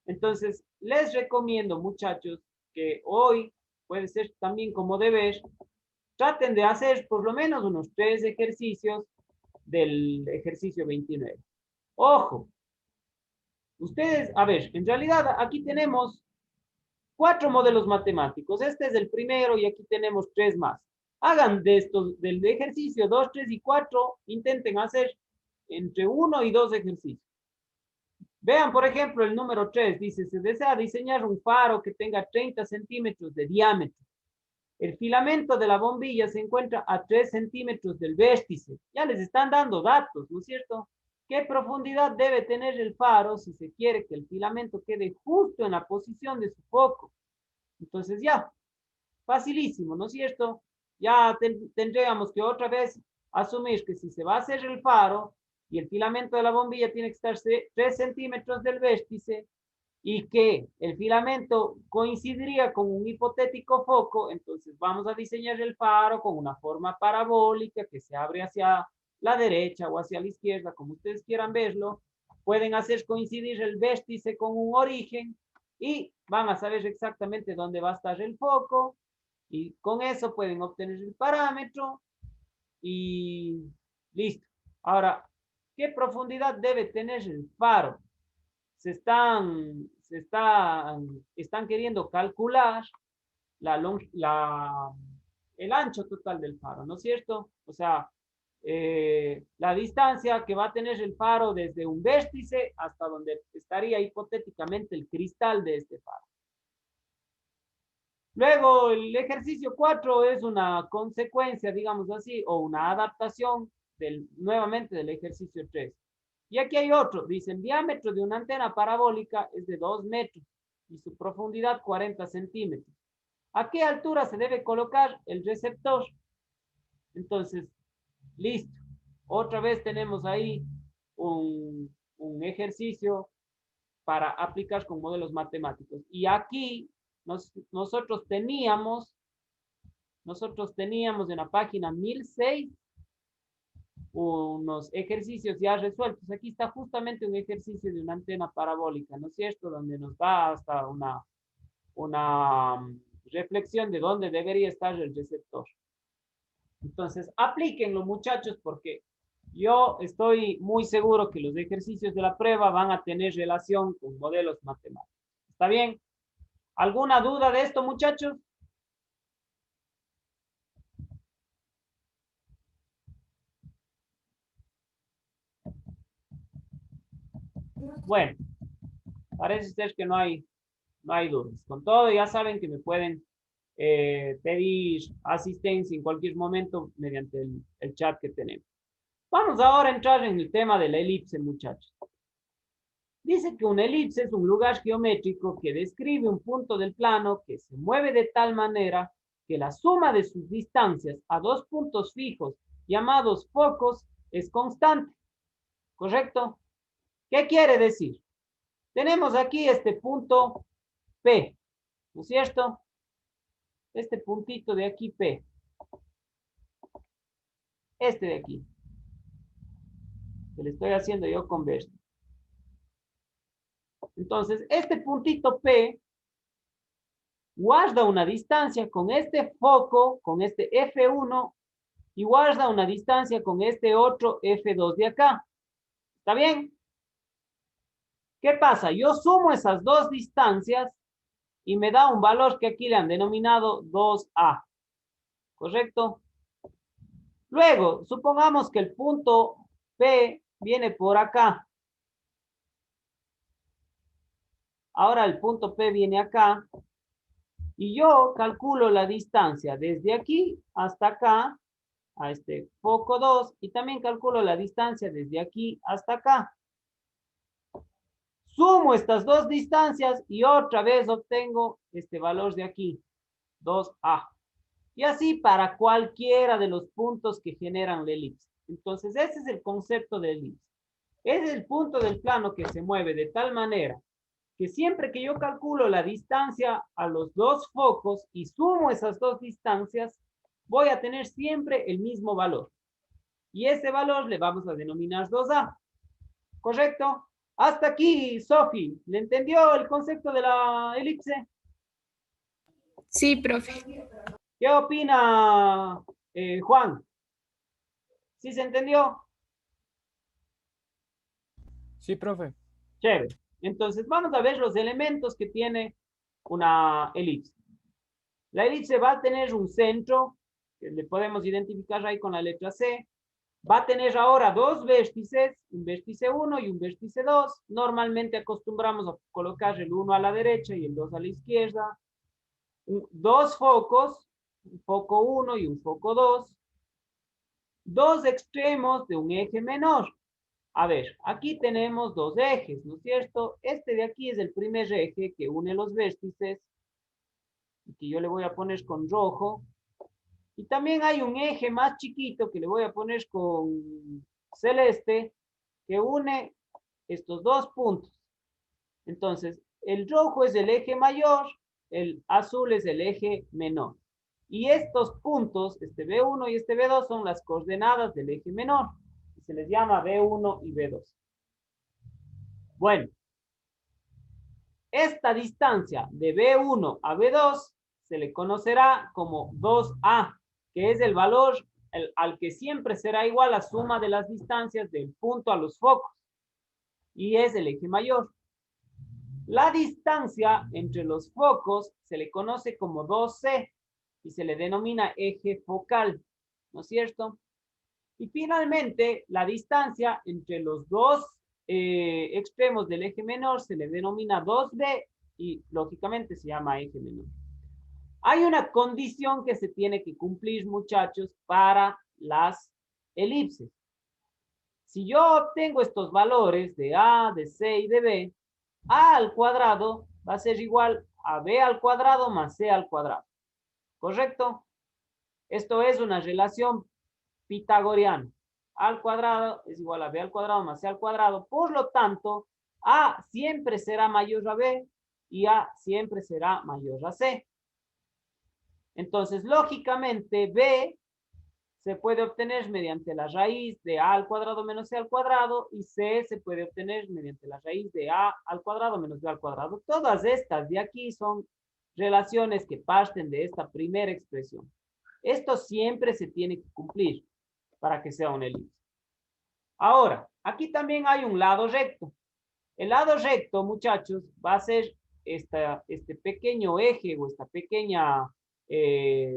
Entonces, les recomiendo, muchachos, que hoy puede ser también como deber, traten de hacer por lo menos unos 3 ejercicios del ejercicio 29. Ojo, ustedes, a ver, en realidad aquí tenemos 4 modelos matemáticos. Este es el primero y aquí tenemos 3 más. Hagan de estos, del ejercicio 2, 3 y 4, intenten hacer entre 1 y 2 ejercicios. Vean, por ejemplo, el número 3. Dice, se desea diseñar un faro que tenga 30 centímetros de diámetro. El filamento de la bombilla se encuentra a 3 centímetros del vértice. Ya les están dando datos, ¿no es cierto? ¿Qué profundidad debe tener el faro si se quiere que el filamento quede justo en la posición de su foco? Entonces ya, facilísimo, ¿no es cierto? Ya tendríamos que otra vez asumir que si se va a hacer el faro y el filamento de la bombilla tiene que estar 3 centímetros del vértice y que el filamento coincidiría con un hipotético foco, entonces vamos a diseñar el faro con una forma parabólica que se abre hacia la derecha o hacia la izquierda, como ustedes quieran verlo, pueden hacer coincidir el vértice con un origen y van a saber exactamente dónde va a estar el foco y con eso pueden obtener el parámetro y listo. Ahora, ¿qué profundidad debe tener el faro? Están queriendo calcular el ancho total del faro, ¿no es cierto? O sea, la distancia que va a tener el faro desde un vértice hasta donde estaría hipotéticamente el cristal de este faro. Luego, el ejercicio 4 es una consecuencia, digamos así, o una adaptación nuevamente del ejercicio 3. Y aquí hay otro, dice, el diámetro de una antena parabólica es de 2 metros y su profundidad 40 centímetros. ¿A qué altura se debe colocar el receptor? Entonces, listo. Otra vez tenemos ahí un ejercicio para aplicar con modelos matemáticos. Y aquí nosotros teníamos en la página 1006 unos ejercicios ya resueltos. Aquí está justamente un ejercicio de una antena parabólica, ¿no es cierto? Donde nos da hasta una reflexión de dónde debería estar el receptor. Entonces, aplíquenlo, muchachos, porque yo estoy muy seguro que los ejercicios de la prueba van a tener relación con modelos matemáticos. ¿Está bien? ¿Alguna duda de esto, muchachos? Bueno, parece ser que no hay dudas. Con todo, ya saben que me pueden pedir asistencia en cualquier momento mediante el chat que tenemos. Vamos ahora a entrar en el tema de la elipse, muchachos. Dice que una elipse es un lugar geométrico que describe un punto del plano que se mueve de tal manera que la suma de sus distancias a dos puntos fijos llamados focos es constante. ¿Correcto? ¿Qué quiere decir? Tenemos aquí este punto P, ¿no es cierto? Este puntito de aquí P. Este de aquí. Que le estoy haciendo yo con verde. Entonces, este puntito P guarda una distancia con este foco, con este F1, y guarda una distancia con este otro F2 de acá. ¿Está bien? ¿Qué pasa? Yo sumo esas dos distancias y me da un valor que aquí le han denominado 2A. ¿Correcto? Luego, supongamos que el punto P viene por acá. Ahora el punto P viene acá. Y yo calculo la distancia desde aquí hasta acá, a este foco 2, y también calculo la distancia desde aquí hasta acá. Sumo estas dos distancias y otra vez obtengo este valor de aquí, 2A. Y así para cualquiera de los puntos que generan la elipse. Entonces, ese es el concepto de elipse. Es el punto del plano que se mueve de tal manera que siempre que yo calculo la distancia a los dos focos y sumo esas dos distancias, voy a tener siempre el mismo valor. Y ese valor le vamos a denominar 2A. ¿Correcto? Hasta aquí, Sofi. ¿Le entendió el concepto de la elipse? Sí, profe. ¿Qué opina Juan? ¿Sí se entendió? Sí, profe. Chévere. Entonces, vamos a ver los elementos que tiene una elipse. La elipse va a tener un centro, que le podemos identificar ahí con la letra C. Va a tener ahora dos vértices, un vértice 1 y un vértice 2. Normalmente acostumbramos a colocar el 1 a la derecha y el 2 a la izquierda. Dos focos, un foco 1 y un foco 2. Dos extremos de un eje menor. A ver, aquí tenemos dos ejes, ¿no es cierto? Este de aquí es el primer eje que une los vértices, que yo le voy a poner con rojo. Y también hay un eje más chiquito que le voy a poner con celeste, que une estos dos puntos. Entonces, el rojo es el eje mayor, el azul es el eje menor. Y estos puntos, este B1 y este B2, son las coordenadas del eje menor. Se les llama B1 y B2. Bueno, esta distancia de B1 a B2 se le conocerá como 2A, que es el valor al que siempre será igual la suma de las distancias del punto a los focos, y es el eje mayor. La distancia entre los focos se le conoce como 2C y se le denomina eje focal, ¿no es cierto? Y finalmente, la distancia entre los dos extremos del eje menor se le denomina 2B y lógicamente se llama eje menor. Hay una condición que se tiene que cumplir, muchachos, para las elipses. Si yo obtengo estos valores de A, de C y de B, A al cuadrado va a ser igual a B al cuadrado más C al cuadrado. ¿Correcto? Esto es una relación pitagoriana. A al cuadrado es igual a B al cuadrado más C al cuadrado. Por lo tanto, A siempre será mayor a B y A siempre será mayor a C. Entonces, lógicamente, B se puede obtener mediante la raíz de A al cuadrado menos C al cuadrado y C se puede obtener mediante la raíz de A al cuadrado menos B al cuadrado. Todas estas de aquí son relaciones que parten de esta primera expresión. Esto siempre se tiene que cumplir para que sea una elipse. Ahora, aquí también hay un lado recto. El lado recto, muchachos, va a ser este pequeño eje o esta pequeña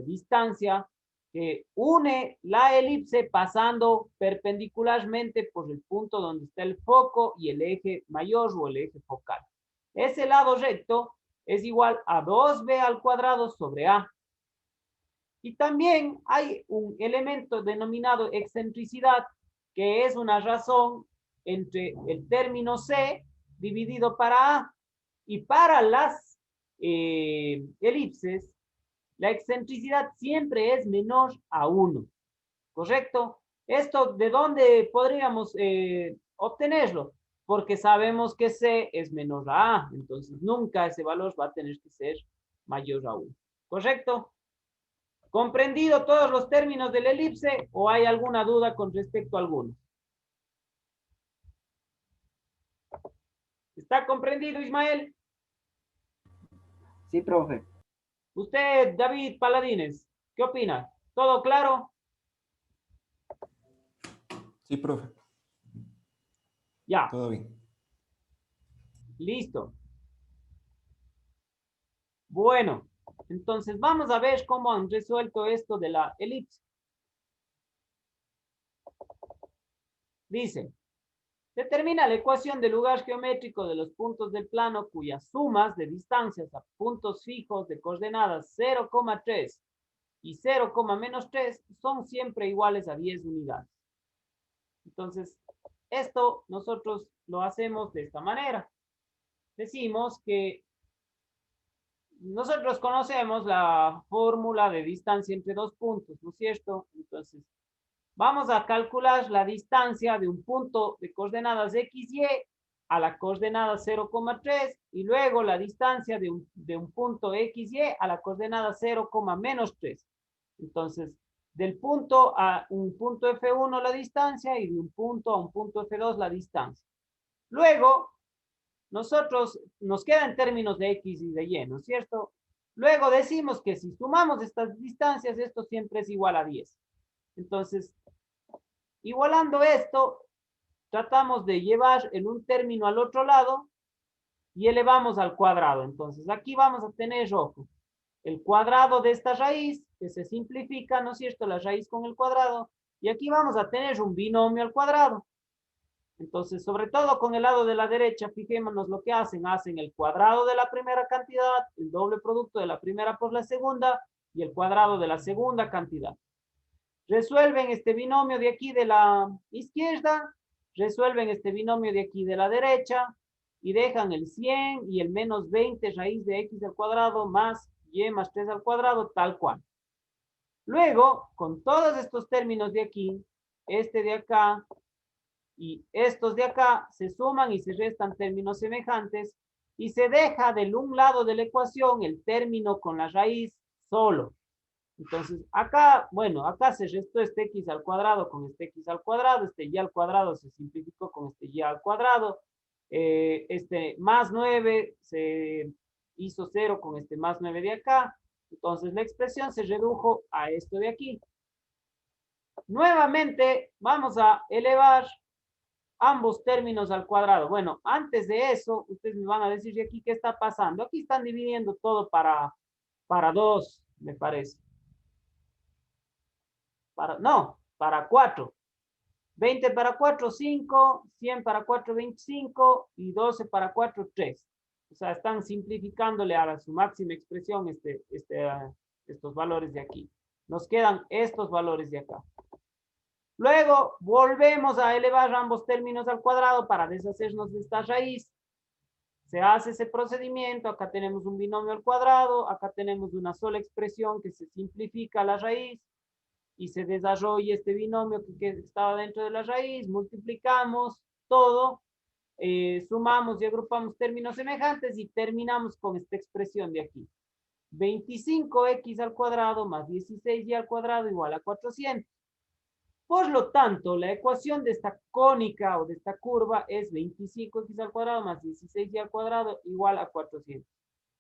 distancia que une la elipse pasando perpendicularmente por el punto donde está el foco y el eje mayor o el eje focal. Ese lado recto es igual a 2b al cuadrado sobre a. Y también hay un elemento denominado excentricidad, que es una razón entre el término C dividido para A. Y para las elipses, la excentricidad siempre es menor a 1. ¿Correcto? ¿Esto de dónde podríamos obtenerlo? Porque sabemos que C es menor a A. Entonces, nunca ese valor va a tener que ser mayor a 1. ¿Correcto? ¿Comprendido todos los términos de la elipse o hay alguna duda con respecto a alguno? ¿Está comprendido, Ismael? Sí, profe. Usted, David Paladines, ¿qué opina? ¿Todo claro? Sí, profe. Ya. Todo bien. Listo. Bueno, entonces vamos a ver cómo han resuelto esto de la elipse. Dice, determina la ecuación del lugar geométrico de los puntos del plano cuyas sumas de distancias a puntos fijos de coordenadas 0,3 y 0,-3 son siempre iguales a 10 unidades. Entonces, esto nosotros lo hacemos de esta manera. Decimos que nosotros conocemos la fórmula de distancia entre dos puntos, ¿no es cierto? Entonces, vamos a calcular la distancia de un punto de coordenadas x, y a la coordenada 0,3 y luego la distancia de un punto x, y a la coordenada 0,-3. Entonces, del punto a un punto F1 la distancia y de un punto a un punto F2 la distancia. Luego, nosotros nos queda en términos de x y de y, ¿no es cierto? Luego decimos que si sumamos estas distancias, esto siempre es igual a 10. Entonces, igualando esto, tratamos de llevar en un término al otro lado y elevamos al cuadrado. Entonces, aquí vamos a tener, ojo, el cuadrado de esta raíz, que se simplifica, ¿no es cierto? La raíz con el cuadrado. Y aquí vamos a tener un binomio al cuadrado. Entonces, sobre todo con el lado de la derecha, fijémonos lo que hacen. Hacen el cuadrado de la primera cantidad, el doble producto de la primera por la segunda y el cuadrado de la segunda cantidad. Resuelven este binomio de aquí de la izquierda, resuelven este binomio de aquí de la derecha y dejan el 100 y el menos 20 raíz de x al cuadrado más y más 3 al cuadrado tal cual. Luego, con todos estos términos de aquí, este de acá y estos de acá se suman y se restan términos semejantes y se deja del un lado de la ecuación el término con la raíz solo. Entonces, acá, bueno, acá se restó este x al cuadrado con este x al cuadrado, este y al cuadrado se simplificó con este y al cuadrado, este más 9 se hizo 0 con este más 9 de acá. Entonces la expresión se redujo a esto de aquí. Nuevamente vamos a elevar ambos términos al cuadrado. Bueno, antes de eso, ustedes me van a decir de aquí qué está pasando. Aquí están dividiendo todo para 2, me parece. No, para 4. 20 para 4, 5. 100 para 4, 25. Y 12 para 4, 3. O sea, están simplificándole a su máxima expresión estos valores de aquí. Nos quedan estos valores de acá. Luego volvemos a elevar ambos términos al cuadrado para deshacernos de esta raíz. Se hace ese procedimiento. Acá tenemos un binomio al cuadrado. Acá tenemos una sola expresión que se simplifica la raíz. Y se desarrolla este binomio que estaba dentro de la raíz. Multiplicamos todo. Sumamos y agrupamos términos semejantes y terminamos con esta expresión de aquí. 25x al cuadrado más 16y al cuadrado igual a 400. Por lo tanto, la ecuación de esta cónica o de esta curva es 25x al cuadrado más 16y al cuadrado igual a 400.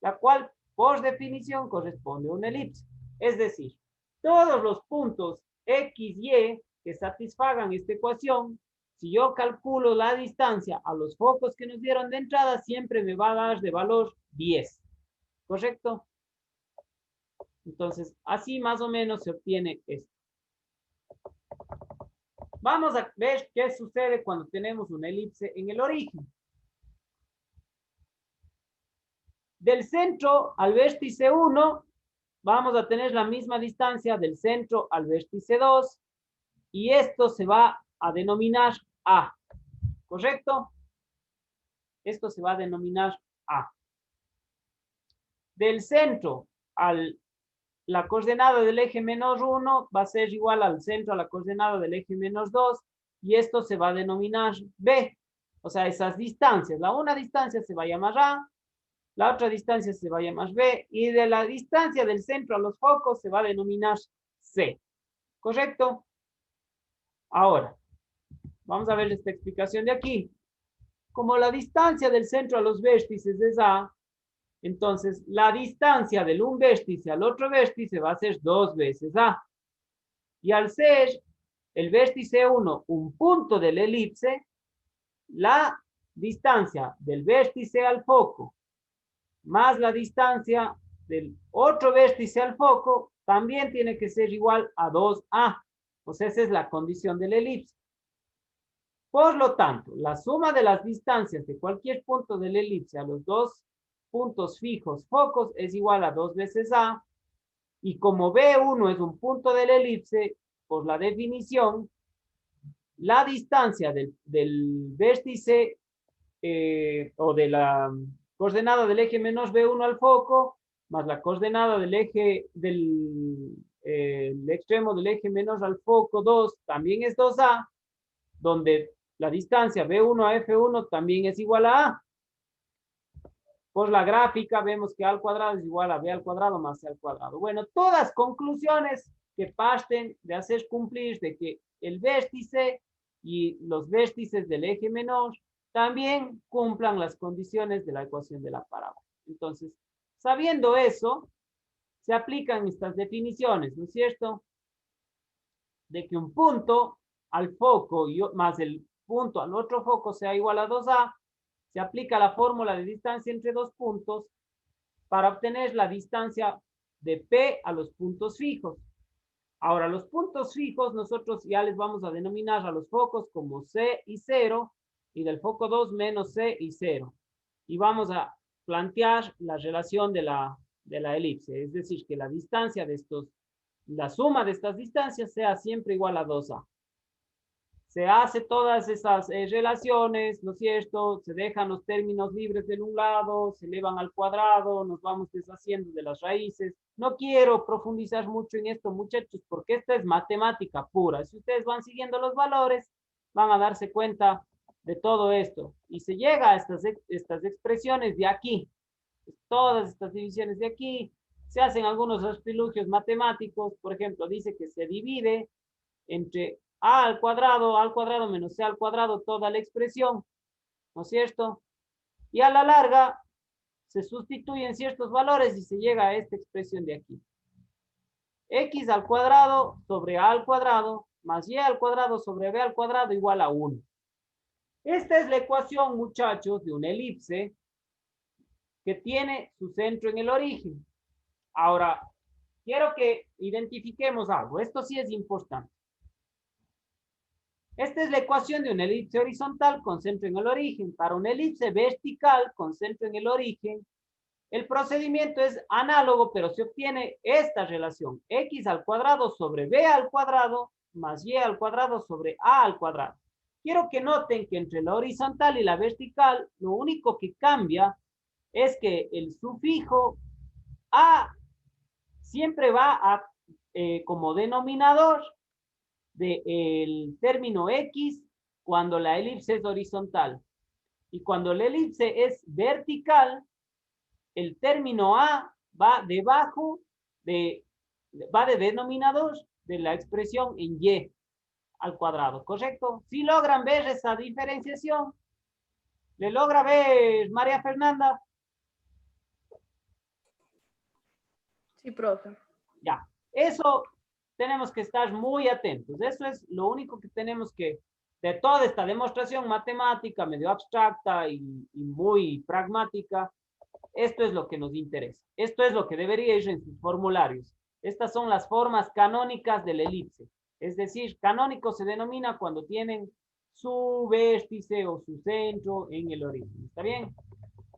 La cual, por definición, corresponde a una elipse. Es decir, todos los puntos x, y que satisfagan esta ecuación, si yo calculo la distancia a los focos que nos dieron de entrada, siempre me va a dar de valor 10. ¿Correcto? Entonces, así más o menos se obtiene esto. Vamos a ver qué sucede cuando tenemos una elipse en el origen. Del centro al vértice 1, vamos a tener la misma distancia del centro al vértice 2, y esto se va a denominar A. ¿Correcto? Esto se va a denominar A. Del centro a la coordenada del eje menos 1 va a ser igual al centro a la coordenada del eje menos 2, y esto se va a denominar B. O sea, esas distancias. La una distancia se va a llamar A, la otra distancia se va a llamar B, y de la distancia del centro a los focos se va a denominar C. ¿Correcto? Ahora, vamos a ver esta explicación de aquí. Como la distancia del centro a los vértices es A, entonces la distancia del un vértice al otro vértice va a ser 2 veces A. Y al ser el vértice 1 un punto de la elipse, la distancia del vértice al foco más la distancia del otro vértice al foco también tiene que ser igual a 2A. O sea, esa es la condición de la elipse. Por lo tanto, la suma de las distancias de cualquier punto de la elipse a los dos puntos fijos focos es igual a 2 veces A. Y como B1 es un punto de la elipse, por la definición, la distancia del vértice o de la coordenada del eje menos B1 al foco, más la coordenada del eje el extremo del eje menos al foco 2, también es 2A, donde la distancia B1 a F1 también es igual a A. Por la gráfica vemos que A al cuadrado es igual a B al cuadrado más C al cuadrado. Bueno, todas conclusiones que parten de hacer cumplir de que el vértice y los vértices del eje menor también cumplan las condiciones de la ecuación de la parábola. Entonces, sabiendo eso, se aplican estas definiciones, ¿no es cierto? De que un punto al foco más el punto al otro foco sea igual a 2A, se aplica la fórmula de distancia entre dos puntos para obtener la distancia de P a los puntos fijos. Ahora, los puntos fijos nosotros ya les vamos a denominar a los focos como C y 0, y del foco 2 menos C y 0. Y vamos a plantear la relación de la elipse, es decir, que la distancia de la suma de estas distancias sea siempre igual a 2A. Se hace todas esas relaciones, ¿no es cierto? Se dejan los términos libres de un lado, se elevan al cuadrado, nos vamos deshaciendo de las raíces. No quiero profundizar mucho en esto, muchachos, porque esta es matemática pura. Si ustedes van siguiendo los valores, van a darse cuenta de todo esto. Y se llega a estas expresiones de aquí. Todas estas divisiones de aquí. Se hacen algunos artilugios matemáticos. Por ejemplo, dice que se divide entre A al cuadrado menos C al cuadrado, toda la expresión. ¿no es cierto? Y a la larga se sustituyen ciertos valores y se llega a esta expresión de aquí. X al cuadrado sobre A al cuadrado más Y al cuadrado sobre B al cuadrado igual a 1. Esta es la ecuación, muchachos, de una elipse que tiene su centro en el origen. Ahora, quiero que identifiquemos algo. Esto sí es importante. Esta es la ecuación de una elipse horizontal con centro en el origen. Para una elipse vertical con centro en el origen, el procedimiento es análogo, pero se obtiene esta relación. X al cuadrado sobre B al cuadrado más Y al cuadrado sobre A al cuadrado. Quiero que noten que entre la horizontal y la vertical, lo único que cambia es que el sufijo A siempre va a, como denominador del término X cuando la elipse es horizontal. Y cuando la elipse es vertical, el término A va debajo va de denominador de la expresión en Y al cuadrado, ¿correcto? Si logran ver esa diferenciación, ¿le logra ver María Fernanda? Sí, profe. Ya, eso tenemos que estar muy atentos. Eso es lo único que tenemos que, de toda esta demostración matemática, medio abstracta y muy pragmática, esto es lo que nos interesa. Esto es lo que debería ir en sus formularios. Estas son las formas canónicas de la elipse. Es decir, canónico se denomina cuando tienen su vértice o su centro en el origen. ¿Está bien?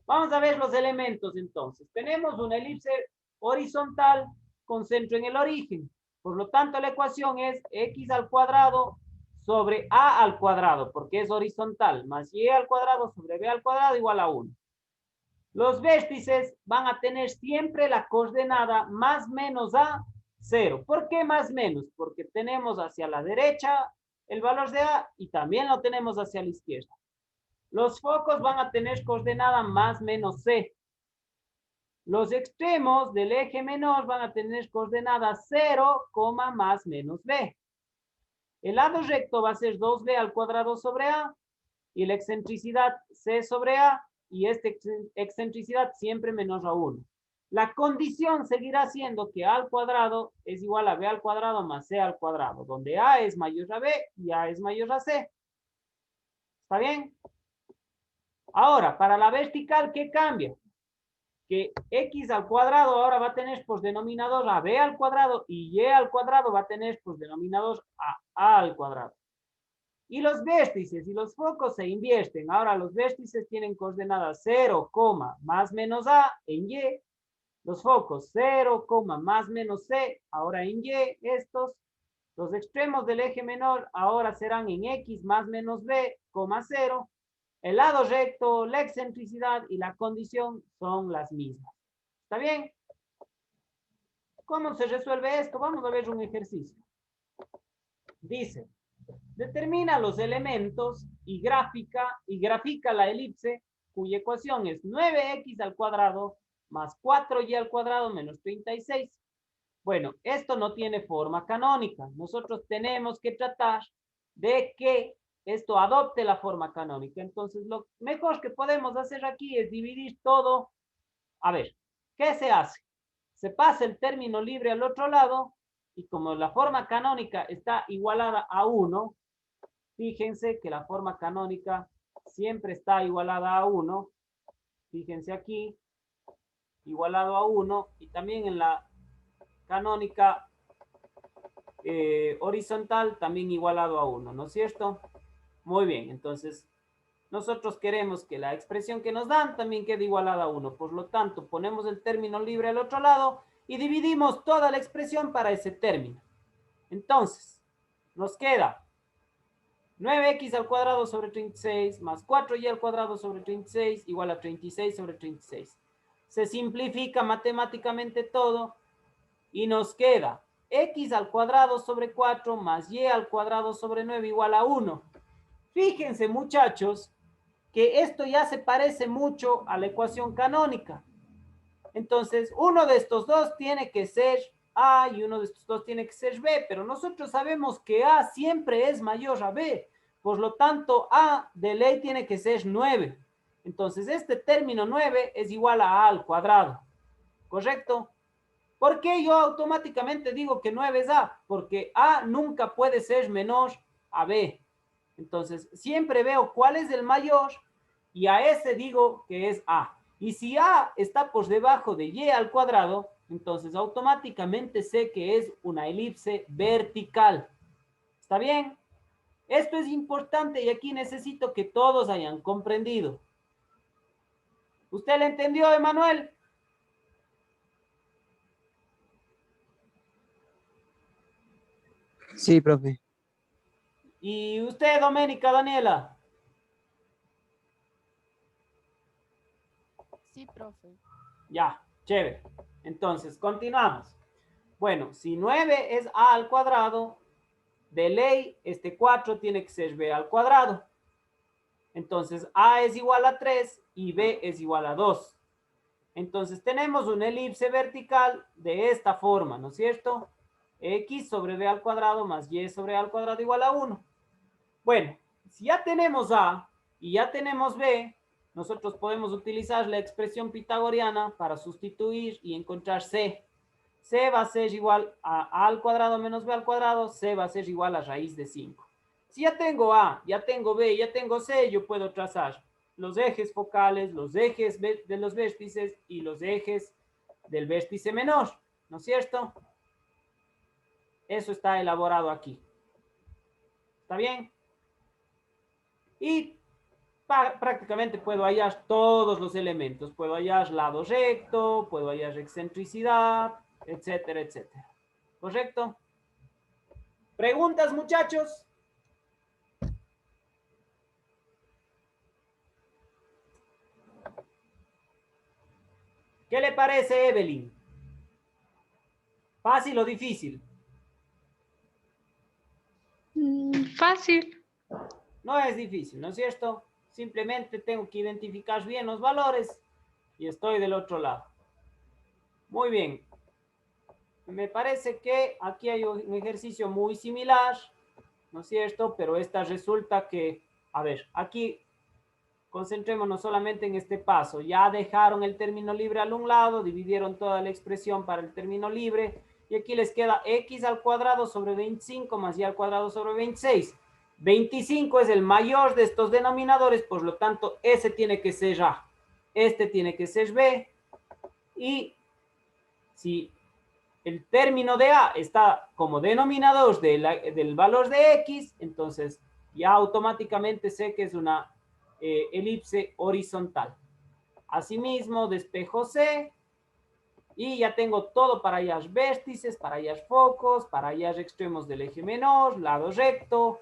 Vamos a ver los elementos entonces. Tenemos una elipse horizontal con centro en el origen. Por lo tanto, la ecuación es X al cuadrado sobre A al cuadrado, porque es horizontal, más Y al cuadrado sobre B al cuadrado igual a 1. Los vértices van a tener siempre la coordenada más menos A, 0. ¿Por qué más menos? Porque tenemos hacia la derecha el valor de A y también lo tenemos hacia la izquierda. Los focos van a tener coordenada más menos C. Los extremos del eje menor van a tener coordenada 0, más menos B. El lado recto va a ser 2B al cuadrado sobre A y la excentricidad C sobre A y esta excentricidad siempre menos a 1. La condición seguirá siendo que A al cuadrado es igual a B al cuadrado más C al cuadrado, donde A es mayor a B y A es mayor a C. ¿Está bien? Ahora, para la vertical, ¿qué cambia? Que X al cuadrado ahora va a tener por denominador a B al cuadrado y Y al cuadrado va a tener por denominador a A al cuadrado. Y los vértices y los focos se invierten. Ahora los vértices tienen coordenadas 0, más menos A en Y. Los focos 0, más menos C, ahora en Y estos. Los extremos del eje menor ahora serán en X más menos B, 0. El lado recto, la excentricidad y la condición son las mismas. ¿Está bien? ¿Cómo se resuelve esto? Vamos a ver un ejercicio. Dice, determina los elementos y grafica la elipse cuya ecuación es 9x al cuadrado más 4y al cuadrado menos 36. Bueno, esto no tiene forma canónica. Nosotros tenemos que tratar de que esto adopte la forma canónica. Entonces, lo mejor que podemos hacer aquí es dividir todo. A ver, ¿qué se hace? Se pasa el término libre al otro lado y como la forma canónica está igualada a 1, fíjense que la forma canónica siempre está igualada a 1. Fíjense aquí, igualado a 1 y también en la canónica horizontal también igualado a 1, ¿no es cierto? Muy bien, entonces nosotros queremos que la expresión que nos dan también quede igualada a 1. Por lo tanto, ponemos el término libre al otro lado y dividimos toda la expresión para ese término. Entonces, nos queda 9x al cuadrado sobre 36 más 4y al cuadrado sobre 36 igual a 36 sobre 36. Se simplifica matemáticamente todo y nos queda x al cuadrado sobre 4 más y al cuadrado sobre 9 igual a 1. Fíjense, muchachos, que esto ya se parece mucho a la ecuación canónica. Entonces, uno de estos dos tiene que ser A y uno de estos dos tiene que ser B, pero nosotros sabemos que A siempre es mayor a B. Por lo tanto, A de ley tiene que ser 9. Entonces, este término 9 es igual a A al cuadrado. ¿Correcto? ¿Por qué yo automáticamente digo que 9 es A? Porque A nunca puede ser menor a B. Entonces, siempre veo cuál es el mayor y a ese digo que es A. Y si A está por debajo de Y al cuadrado, entonces automáticamente sé que es una elipse vertical. ¿Está bien? Esto es importante y aquí necesito que todos hayan comprendido. ¿Usted le entendió, Emanuel? Sí, profe. ¿Y usted, Doménica, Daniela? Sí, profe. Ya, chévere. Entonces, continuamos. Bueno, si 9 es A al cuadrado, de ley, este 4 tiene que ser B al cuadrado. Entonces, A es igual a 3 y B es igual a 2. Entonces, tenemos una elipse vertical de esta forma, ¿no es cierto? X sobre B al cuadrado más Y sobre A al cuadrado igual a 1. Bueno, si ya tenemos A y ya tenemos B, nosotros podemos utilizar la expresión pitagoriana para sustituir y encontrar C. C va a ser igual a al cuadrado menos B al cuadrado, C va a ser igual a raíz de 5. Si ya tengo A, ya tengo B, ya tengo C, yo puedo trazar los ejes focales, los ejes de los vértices y los ejes del vértice menor, ¿no es cierto? Eso está elaborado aquí. ¿Está bien? Y prácticamente puedo hallar todos los elementos. Puedo hallar lado recto, puedo hallar excentricidad, etcétera, etcétera. ¿Correcto? ¿Preguntas, muchachos? ¿Qué le parece, Evelyn? ¿Fácil o difícil? Fácil. No es difícil, ¿no es cierto? Simplemente tengo que identificar bien los valores y estoy del otro lado. Muy bien. Me parece que aquí hay un ejercicio muy similar, ¿no es cierto? Pero esta resulta que, a ver, aquí concentrémonos solamente en este paso. Ya dejaron el término libre al un lado, dividieron toda la expresión para el término libre, y aquí les queda x al cuadrado sobre 25 más y al cuadrado sobre 26. 25 es el mayor de estos denominadores, por lo tanto, ese tiene que ser A, este tiene que ser B, y si el término de A está como denominador del valor de X, entonces ya automáticamente sé que es una elipse horizontal. Asimismo, despejo C y ya tengo todo para hallar vértices, para hallar focos, para hallar extremos del eje menor, lado recto,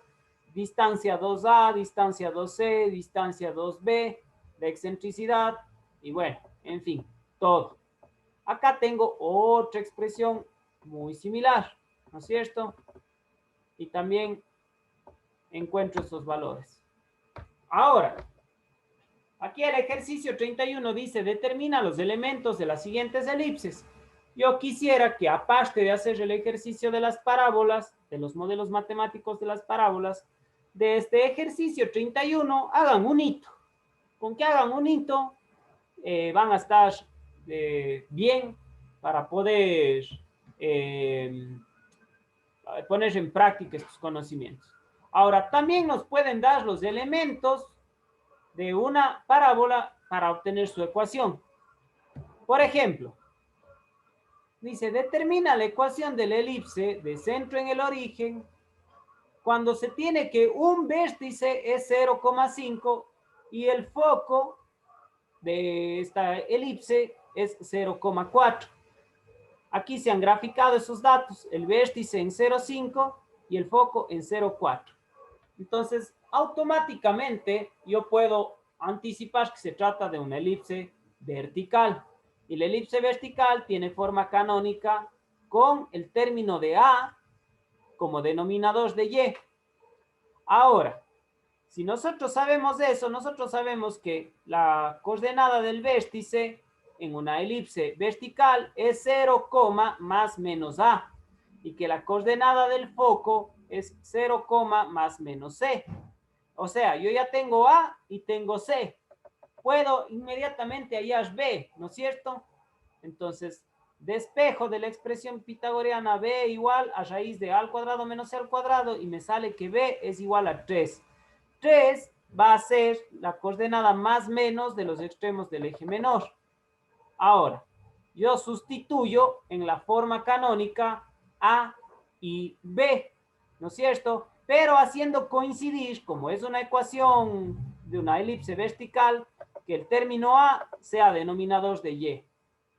distancia 2A, distancia 2C, distancia 2B, la excentricidad y bueno, en fin, todo. Acá tengo otra expresión muy similar, ¿no es cierto? Y también encuentro estos valores. Ahora, aquí el ejercicio 31 dice, determina los elementos de las siguientes elipses. Yo quisiera que aparte de hacer el ejercicio de las parábolas, de los modelos matemáticos de las parábolas, de este ejercicio 31 hagan un hito. Con que hagan un hito, van a estar bien para poder poner en práctica estos conocimientos. Ahora, también nos pueden dar los elementos de una parábola para obtener su ecuación. Por ejemplo, dice, determina la ecuación de la elipse de centro en el origen cuando se tiene que un vértice es 0,5 y el foco de esta elipse es 0,4. Aquí se han graficado esos datos, el vértice en 0,5 y el foco en 0,4. Entonces, automáticamente yo puedo anticipar que se trata de una elipse vertical. Y la elipse vertical tiene forma canónica con el término de A como denominador de Y. Ahora, si nosotros sabemos eso, nosotros sabemos que la coordenada del vértice en una elipse vertical es 0, más menos A y que la coordenada del foco es 0, más menos C. O sea, yo ya tengo A y tengo C. Puedo inmediatamente hallar B, ¿no es cierto? Entonces, despejo de la expresión pitagoriana B igual a raíz de A al cuadrado menos C al cuadrado y me sale que B es igual a 3. 3 va a ser la coordenada más menos de los extremos del eje menor. Ahora, yo sustituyo en la forma canónica A y B, ¿no es cierto? Pero haciendo coincidir, como es una ecuación de una elipse vertical, que el término A sea denominador de Y.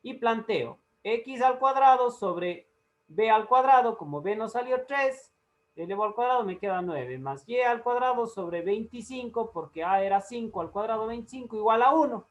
Y planteo x al cuadrado sobre b al cuadrado, como b nos salió 3, elevo al cuadrado me queda 9, más y al cuadrado sobre 25, porque a era 5 al cuadrado 25 igual a 1.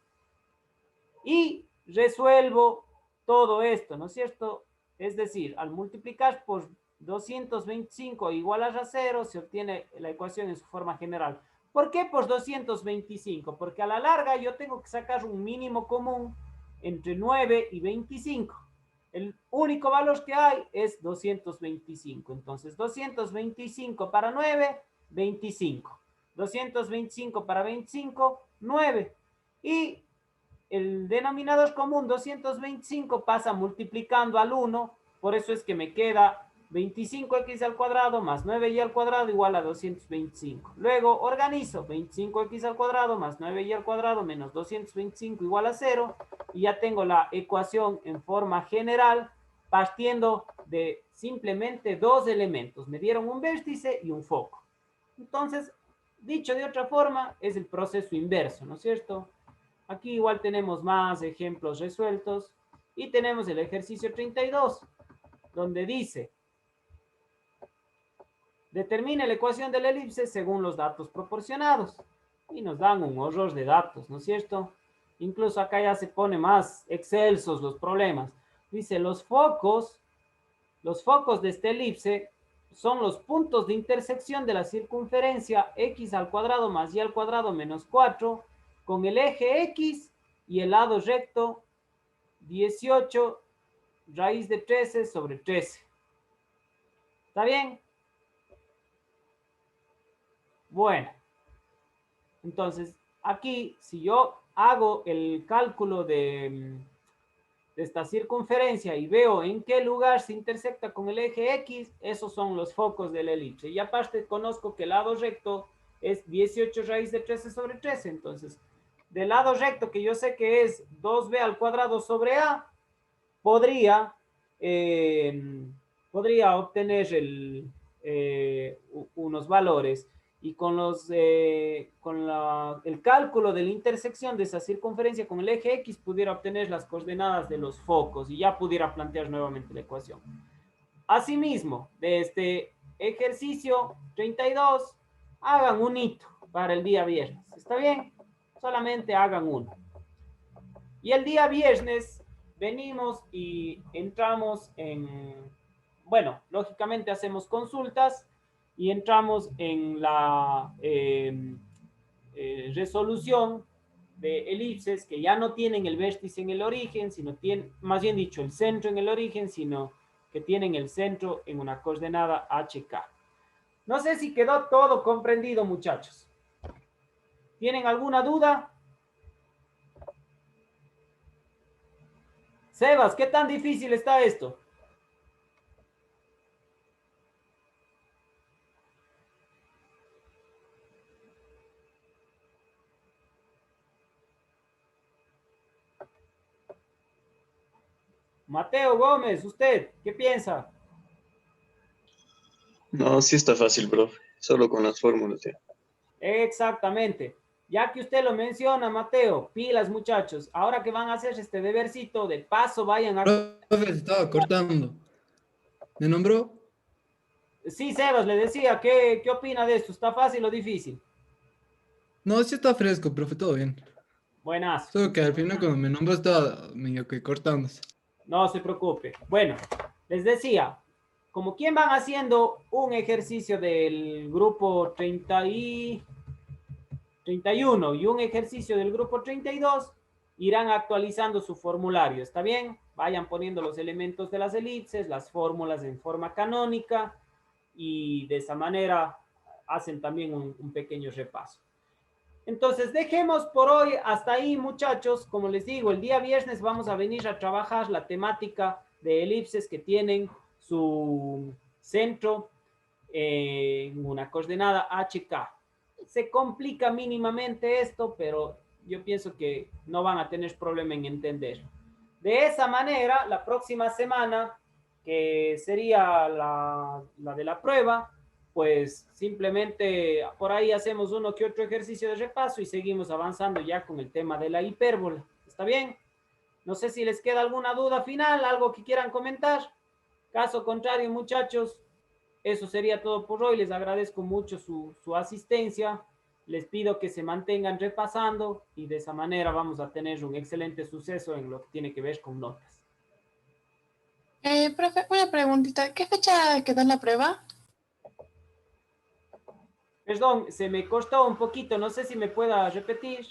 Y resuelvo todo esto, ¿no es cierto? Es decir, al multiplicar por 225 igual a 0, se obtiene la ecuación en su forma general. ¿Por qué por 225? Porque a la larga yo tengo que sacar un mínimo común entre 9 y 25. El único valor que hay es 225. Entonces, 225 para 9, 25. 225 para 25, 9. Y el denominador común 225 pasa multiplicando al 1, por eso es que me queda 25x al cuadrado más 9y al cuadrado igual a 225. Luego organizo 25x al cuadrado más 9y al cuadrado menos 225 igual a 0 y ya tengo la ecuación en forma general partiendo de simplemente dos elementos. Me dieron un vértice y un foco. Entonces, dicho de otra forma, es el proceso inverso, ¿no es cierto? Aquí igual tenemos más ejemplos resueltos y tenemos el ejercicio 32, donde dice, determine la ecuación de la elipse según los datos proporcionados. Y nos dan un horror de datos, ¿no es cierto? Incluso acá ya se pone más excelsos los problemas. Dice, los focos de esta elipse son los puntos de intersección de la circunferencia x al cuadrado más y al cuadrado menos 4 con el eje X y el lado recto 18 raíz de 13 sobre 13. ¿Está bien? Bueno. Entonces, aquí, si yo hago el cálculo de esta circunferencia y veo en qué lugar se intersecta con el eje X, esos son los focos de la elipse. Y aparte conozco que el lado recto es 18 raíz de 13 sobre 13. Entonces, del lado recto, que yo sé que es 2b al cuadrado sobre a, podría obtener unos valores. Y con el cálculo de la intersección de esa circunferencia con el eje X, pudiera obtener las coordenadas de los focos y ya pudiera plantear nuevamente la ecuación. Asimismo, de este ejercicio 32, hagan un hito para el día viernes. ¿Está bien? Solamente hagan uno. Y el día viernes venimos y entramos en, bueno, lógicamente hacemos consultas y entramos en la resolución de elipses que ya no tienen el vértice en el origen, sino tienen, más bien dicho, el centro en el origen, sino que tienen el centro en una coordenada HK. No sé si quedó todo comprendido, muchachos. ¿Tienen alguna duda? Sebas, ¿qué tan difícil está esto? Mateo Gómez, ¿usted qué piensa? No, sí está fácil, profe. Solo con las fórmulas ya. Exactamente. Ya que usted lo menciona, Mateo, pilas, muchachos. Ahora que van a hacer este debercito, de paso vayan a... Profe, se estaba cortando. ¿Me nombró? Sí, Sebas, le decía, ¿qué opina de esto? ¿Está fácil o difícil? No, sí está fresco, profe, todo bien. Buenas. Solo que al final cuando me nombró estaba medio que cortándose. No se preocupe. Bueno, les decía, como quien van haciendo un ejercicio del grupo 31 y un ejercicio del grupo 32, irán actualizando su formulario, ¿está bien? Vayan poniendo los elementos de las elipses, las fórmulas en forma canónica y de esa manera hacen también un pequeño repaso. Entonces, dejemos por hoy hasta ahí, muchachos. Como les digo, el día viernes vamos a venir a trabajar la temática de elipses que tienen su centro en una coordenada HK. Se complica mínimamente esto, pero yo pienso que no van a tener problema en entender. De esa manera, la próxima semana, que sería la de la prueba, pues simplemente por ahí hacemos uno que otro ejercicio de repaso y seguimos avanzando ya con el tema de la hipérbola. ¿Está bien? No sé si les queda alguna duda final, algo que quieran comentar. Caso contrario, muchachos, eso sería todo por hoy. Les agradezco mucho su asistencia. Les pido que se mantengan repasando y de esa manera vamos a tener un excelente suceso en lo que tiene que ver con notas. Profe, una preguntita. ¿Qué fecha quedó en la prueba? Perdón, se me cortó un poquito. No sé si me pueda repetir.